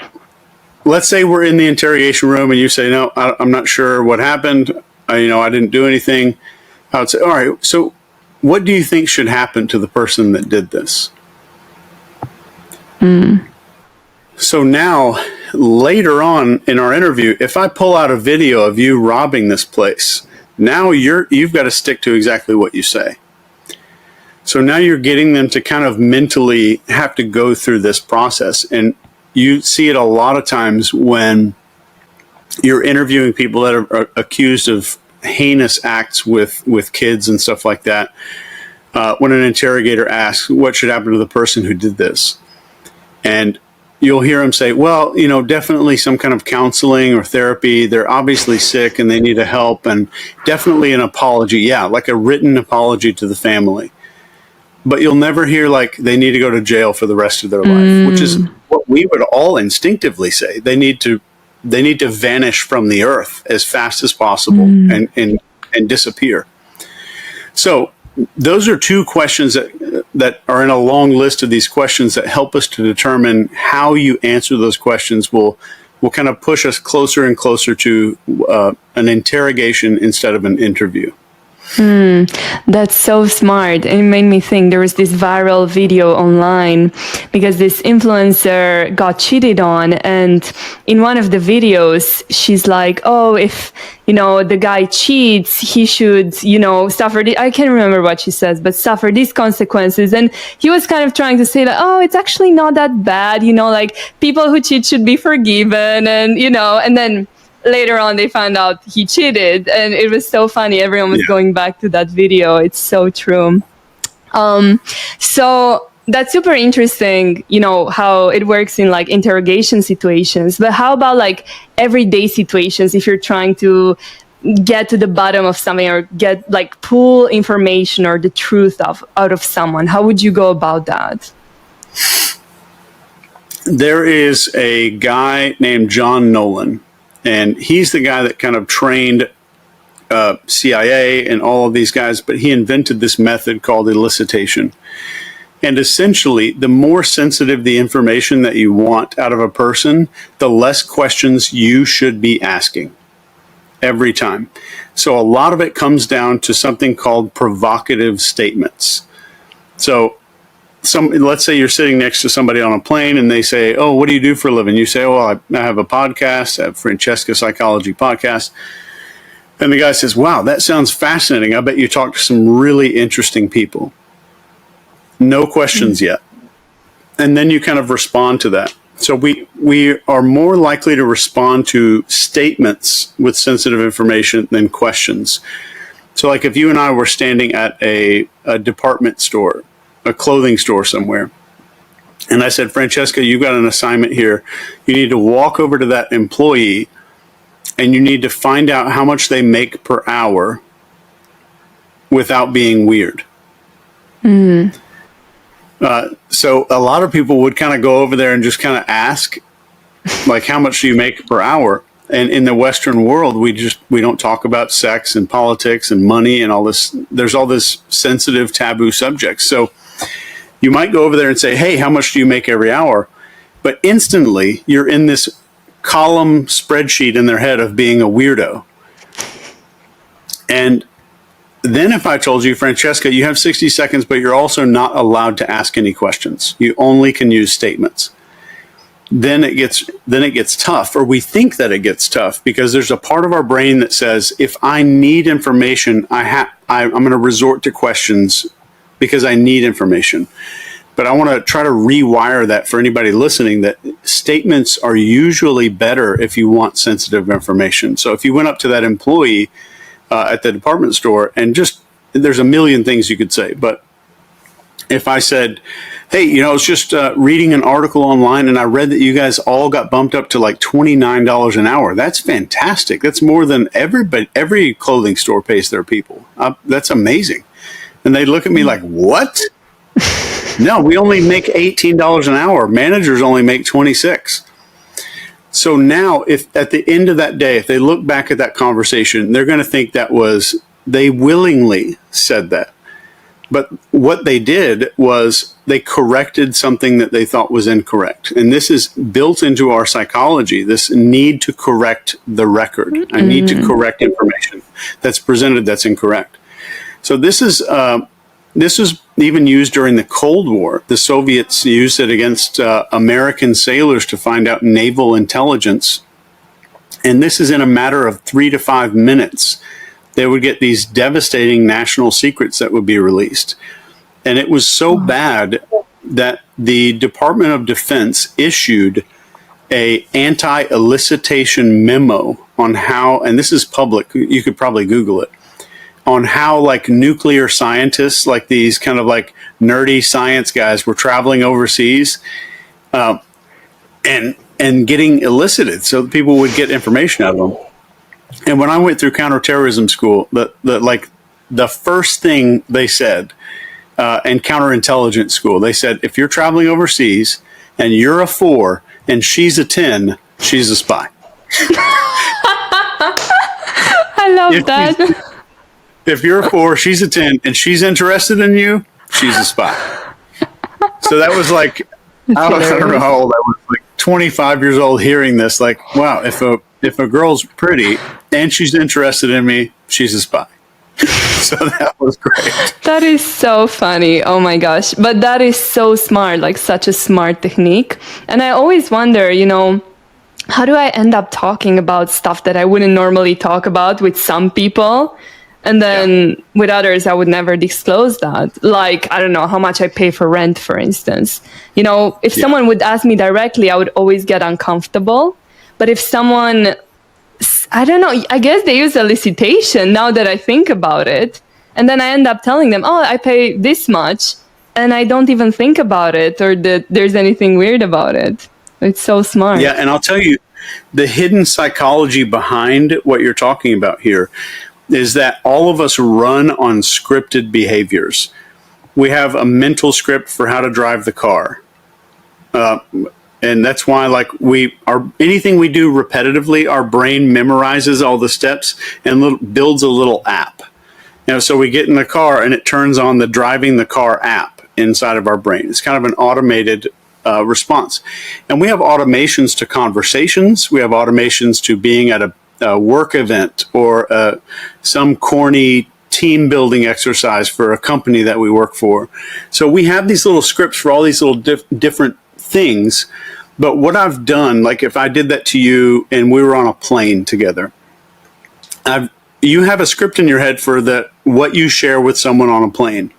let's say we're in the interrogation room and you say, no, I'm not sure what happened. I didn't do anything. I would say, all right, so what do you think should happen to the person that did this? So now, later on in our interview, if I pull out a video of you robbing this place, now you've got to stick to exactly what you say. So now you're getting them to kind of mentally have to go through this process. And you see it a lot of times when you're interviewing people that are accused of heinous acts with kids and stuff like that. When an interrogator asks, what should happen to the person who did this? And you'll hear them say, well, definitely some kind of counseling or therapy. They're obviously sick and they need a help, and definitely an apology. Yeah, like a written apology to the family. But you'll never hear like they need to go to jail for the rest of their life, which is what we would all instinctively say. They need to vanish from the earth as fast as possible and disappear. So those are two questions that are in a long list of these questions that help us to determine how you answer those questions will kind of push us closer and closer to an interrogation instead of an interview. That's so smart. And it made me think there was this viral video online because this influencer got cheated on. And in one of the videos, she's like, oh, if, the guy cheats, he should, suffer. I can't remember what she says, but suffer these consequences. And he was kind of trying to say that, oh, it's actually not that bad. Like people who cheat should be forgiven. And, and then later on, they found out he cheated, and it was so funny. Everyone was going back to that video. It's so true. So that's super interesting, how it works in like interrogation situations. But how about like everyday situations if you're trying to get to the bottom of something or get like pull information or the truth out of someone? How would you go about that? There is a guy named John Nolan. And he's the guy that kind of trained CIA and all of these guys, but he invented this method called elicitation. And essentially, the more sensitive the information that you want out of a person, the less questions you should be asking every time. So a lot of it comes down to something called provocative statements. So let's say you're sitting next to somebody on a plane and they say, "Oh, what do you do for a living?" You say, "Oh, I have a podcast, I have Francesca Psychology Podcast." And the guy says, "Wow, that sounds fascinating. I bet you talk to some really interesting people." No questions yet. And then you kind of respond to that. So we are more likely to respond to statements with sensitive information than questions. So like if you and I were standing at a department store, a clothing store somewhere, and I said, "Francesca, you've got an assignment here. You need to walk over to that employee and you need to find out how much they make per hour without being weird." So a lot of people would kind of go over there and just kind of ask, like, "How much do you make per hour?" And in the Western world, we don't talk about sex and politics and money and all this. There's all this sensitive, taboo subjects. So you might go over there and say, "Hey, how much do you make every hour?" But instantly, you're in this column spreadsheet in their head of being a weirdo. And then if I told you, "Francesca, you have 60 seconds, but you're also not allowed to ask any questions. You only can use statements." Then it gets tough, or we think that it gets tough, because there's a part of our brain that says, if I need information, I'm going to resort to questions because I need information. But I want to try to rewire that for anybody listening, that statements are usually better if you want sensitive information. So if you went up to that employee at the department store and there's a million things you could say, but if I said, "Hey, I was just reading an article online and I read that you guys all got bumped up to like $29 an hour. That's fantastic. That's more than every clothing store pays their people. That's amazing." And they look at me like, "What? No, we only make $18 an hour. Managers only make 26." So now, if at the end of that day, if they look back at that conversation, they're going to think they willingly said that. But what they did was they corrected something that they thought was incorrect. And this is built into our psychology, this need to correct the record. I need to correct information that's presented that's incorrect. So this is even used during the Cold War. The Soviets used it against American sailors to find out naval intelligence. And this is in a matter of 3 to 5 minutes. They would get these devastating national secrets that would be released. And it was so bad that the Department of Defense issued a anti-elicitation memo on how, and this is public, you could probably Google it, on how like nuclear scientists, like these kind of like nerdy science guys, were traveling overseas and getting elicited so that people would get information out of them. And when I went through counterterrorism school, the first thing they said, and counterintelligence school, they said, if you're traveling overseas and you're a 4 and she's a 10, she's a spy. I love that. If you're a 4, she's a 10, and she's interested in you, she's a spy. So that was like, I don't know how old I was, like 25 years old, hearing this, like, wow, if a girl's pretty and she's interested in me, she's a spy. So that was great. That is so funny. Oh my gosh. But that is so smart, like such a smart technique. And I always wonder, how do I end up talking about stuff that I wouldn't normally talk about with some people? And then with others, I would never disclose that. Like, I don't know, how much I pay for rent, for instance. If someone would ask me directly, I would always get uncomfortable. But if someone, I don't know, I guess they use elicitation now that I think about it. And then I end up telling them, oh, I pay this much. And I don't even think about it or that there's anything weird about it. It's so smart. Yeah, and I'll tell you, the hidden psychology behind what you're talking about here is that all of us run on scripted behaviors. We have a mental script for how to drive the car. And that's why, like, anything we do repetitively, our brain memorizes all the steps and builds a little app. So we get in the car and it turns on the driving the car app inside of our brain. It's kind of an automated response. And we have automations to conversations. We have automations to being at a work event or some corny team building exercise for a company that we work for. So we have these little scripts for all these little different things. But what I've done, like if I did that to you and we were on a plane together, you have a script in your head for what you share with someone on a plane.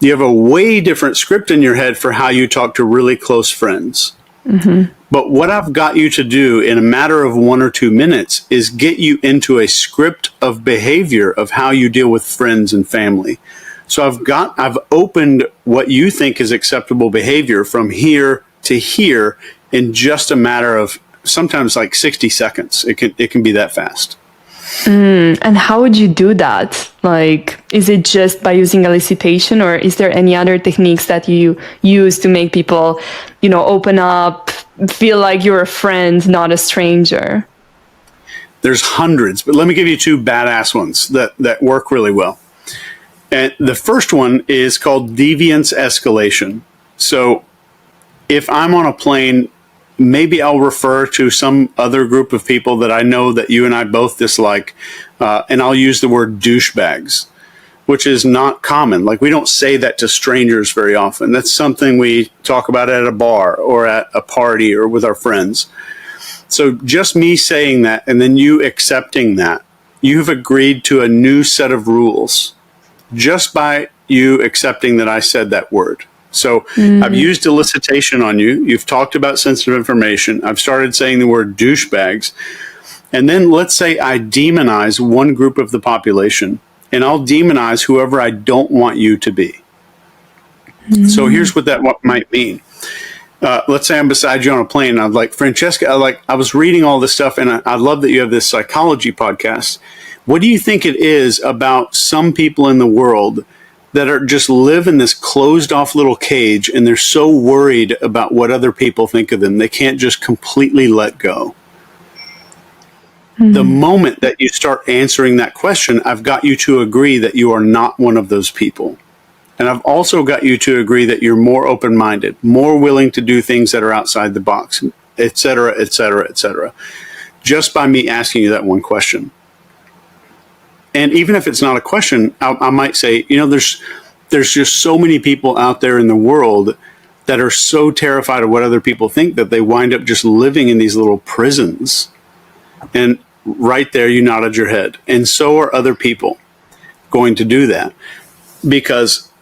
You have a way different script in your head for how you talk to really close friends. Mm-hmm. But what I've got you to do in a matter of 1 or 2 minutes is get you into a script of behavior of how you deal with friends and family. So I've opened what you think is acceptable behavior from here to here in just a matter of sometimes like 60 seconds. It can be that fast. And how would you do that? Like, is it just by using elicitation, or is there any other techniques that you use to make people, open up, feel like you're a friend, not a stranger? There's hundreds, but let me give you 2 badass ones that work really well. And the first one is called deviance escalation. So if I'm on a plane, maybe I'll refer to some other group of people that I know that you and I both dislike, and I'll use the word douchebags, which is not common. Like, we don't say that to strangers very often. That's something we talk about at a bar or at a party or with our friends. So just me saying that and then you accepting that, you've agreed to a new set of rules just by you accepting that I said that word. So I've used elicitation on you. You've talked about sensitive information. I've started saying the word douchebags. And then let's say I demonize one group of the population, and I'll demonize whoever I don't want you to be. So here's what that might mean. Let's say I'm beside you on a plane, and I'm like, Francesca, I was reading all this stuff, and I love that you have this psychology podcast. What do you think it is about some people in the world that are just live in this closed off little cage, and they're so worried about what other people think of them, they can't just completely let go? The moment that you start answering that question, I've got you to agree that you are not one of those people. And I've also got you to agree that you're more open-minded, more willing to do things that are outside the box, et cetera, et cetera, et cetera, just by me asking you that one question. And even if it's not a question, I might say, there's just so many people out there in the world that are so terrified of what other people think that they wind up just living in these little prisons. And right there, you nodded your head. And so are other people going to do that, because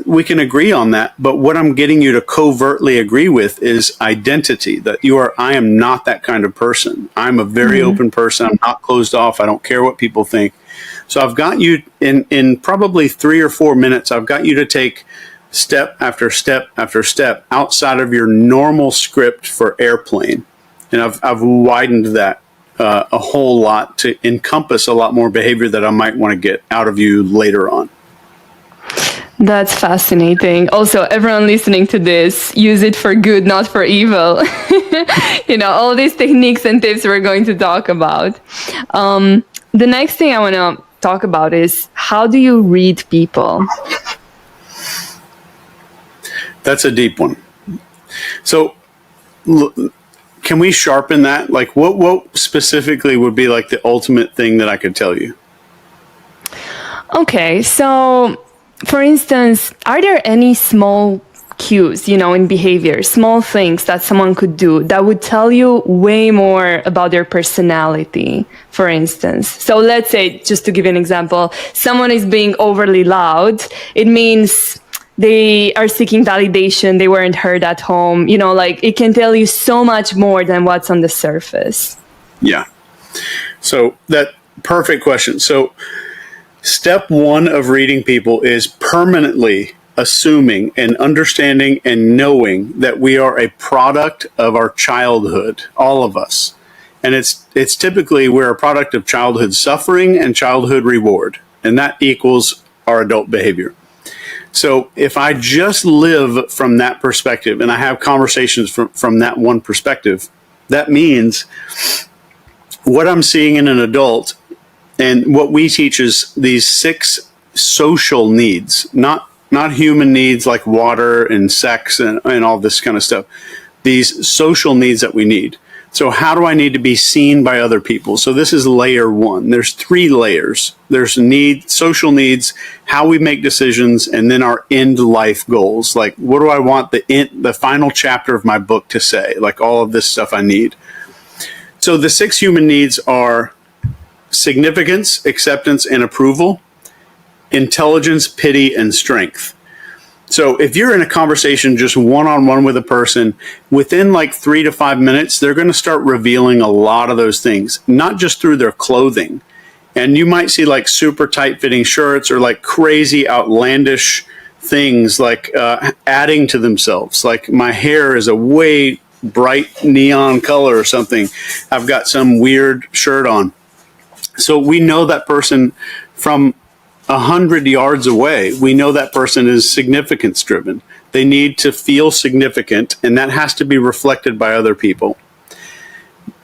we can agree on that. But what I'm getting you to covertly agree with is identity, that I am not that kind of person. I'm a very open person. I'm not closed off. I don't care what people think. So I've got you in probably 3 or 4 minutes. I've got you to take step after step after step outside of your normal script for airplane. And I've widened that a whole lot to encompass a lot more behavior that I might want to get out of you later on. That's fascinating. Also, everyone listening to this, use it for good, not for evil. All these techniques and tips we're going to talk about. The next thing I want to talk about is, how do you read people? That's a deep one. So can we sharpen that? Like, what specifically would be like the ultimate thing that I could tell you? Okay, so for instance, are there any small cues, in behavior, small things that someone could do that would tell you way more about their personality, for instance? So let's say, just to give you an example, someone is being overly loud. It means they are seeking validation. They weren't heard at home. It can tell you so much more than what's on the surface. Yeah. So that perfect question. So step 1 of reading people is permanently assuming and understanding and knowing that we are a product of our childhood, all of us. And it's typically we're a product of childhood suffering and childhood reward, and that equals our adult behavior. So if I just live from that perspective and I have conversations from that one perspective, that means what I'm seeing in an adult and what we teach is these 6 social needs, not human needs like water and sex and all this kind of stuff. These social needs that we need. So how do I need to be seen by other people? So this is layer 1. There's 3 layers. There's social needs, how we make decisions, and then our end life goals. Like, what do I want the final chapter of my book to say? Like all of this stuff I need. So the 6 human needs are significance, acceptance, and approval, intelligence, pity, and strength. So if you're in a conversation just one-on-one with a person, within like 3 to 5 minutes, they're going to start revealing a lot of those things, not just through their clothing. And you might see like super tight-fitting shirts or like crazy, outlandish things like adding to themselves. Like my hair is a way bright neon color or something. I've got some weird shirt on. So we know that person from 100 yards away. We know that person is significance driven. They need to feel significant, and that has to be reflected by other people.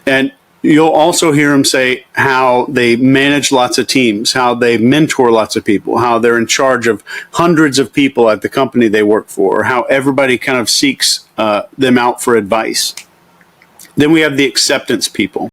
And you'll also hear them say how they manage lots of teams, how they mentor lots of people, how they're in charge of hundreds of people at the company they work for, or how everybody kind of seeks them out for advice. Then we have the acceptance people.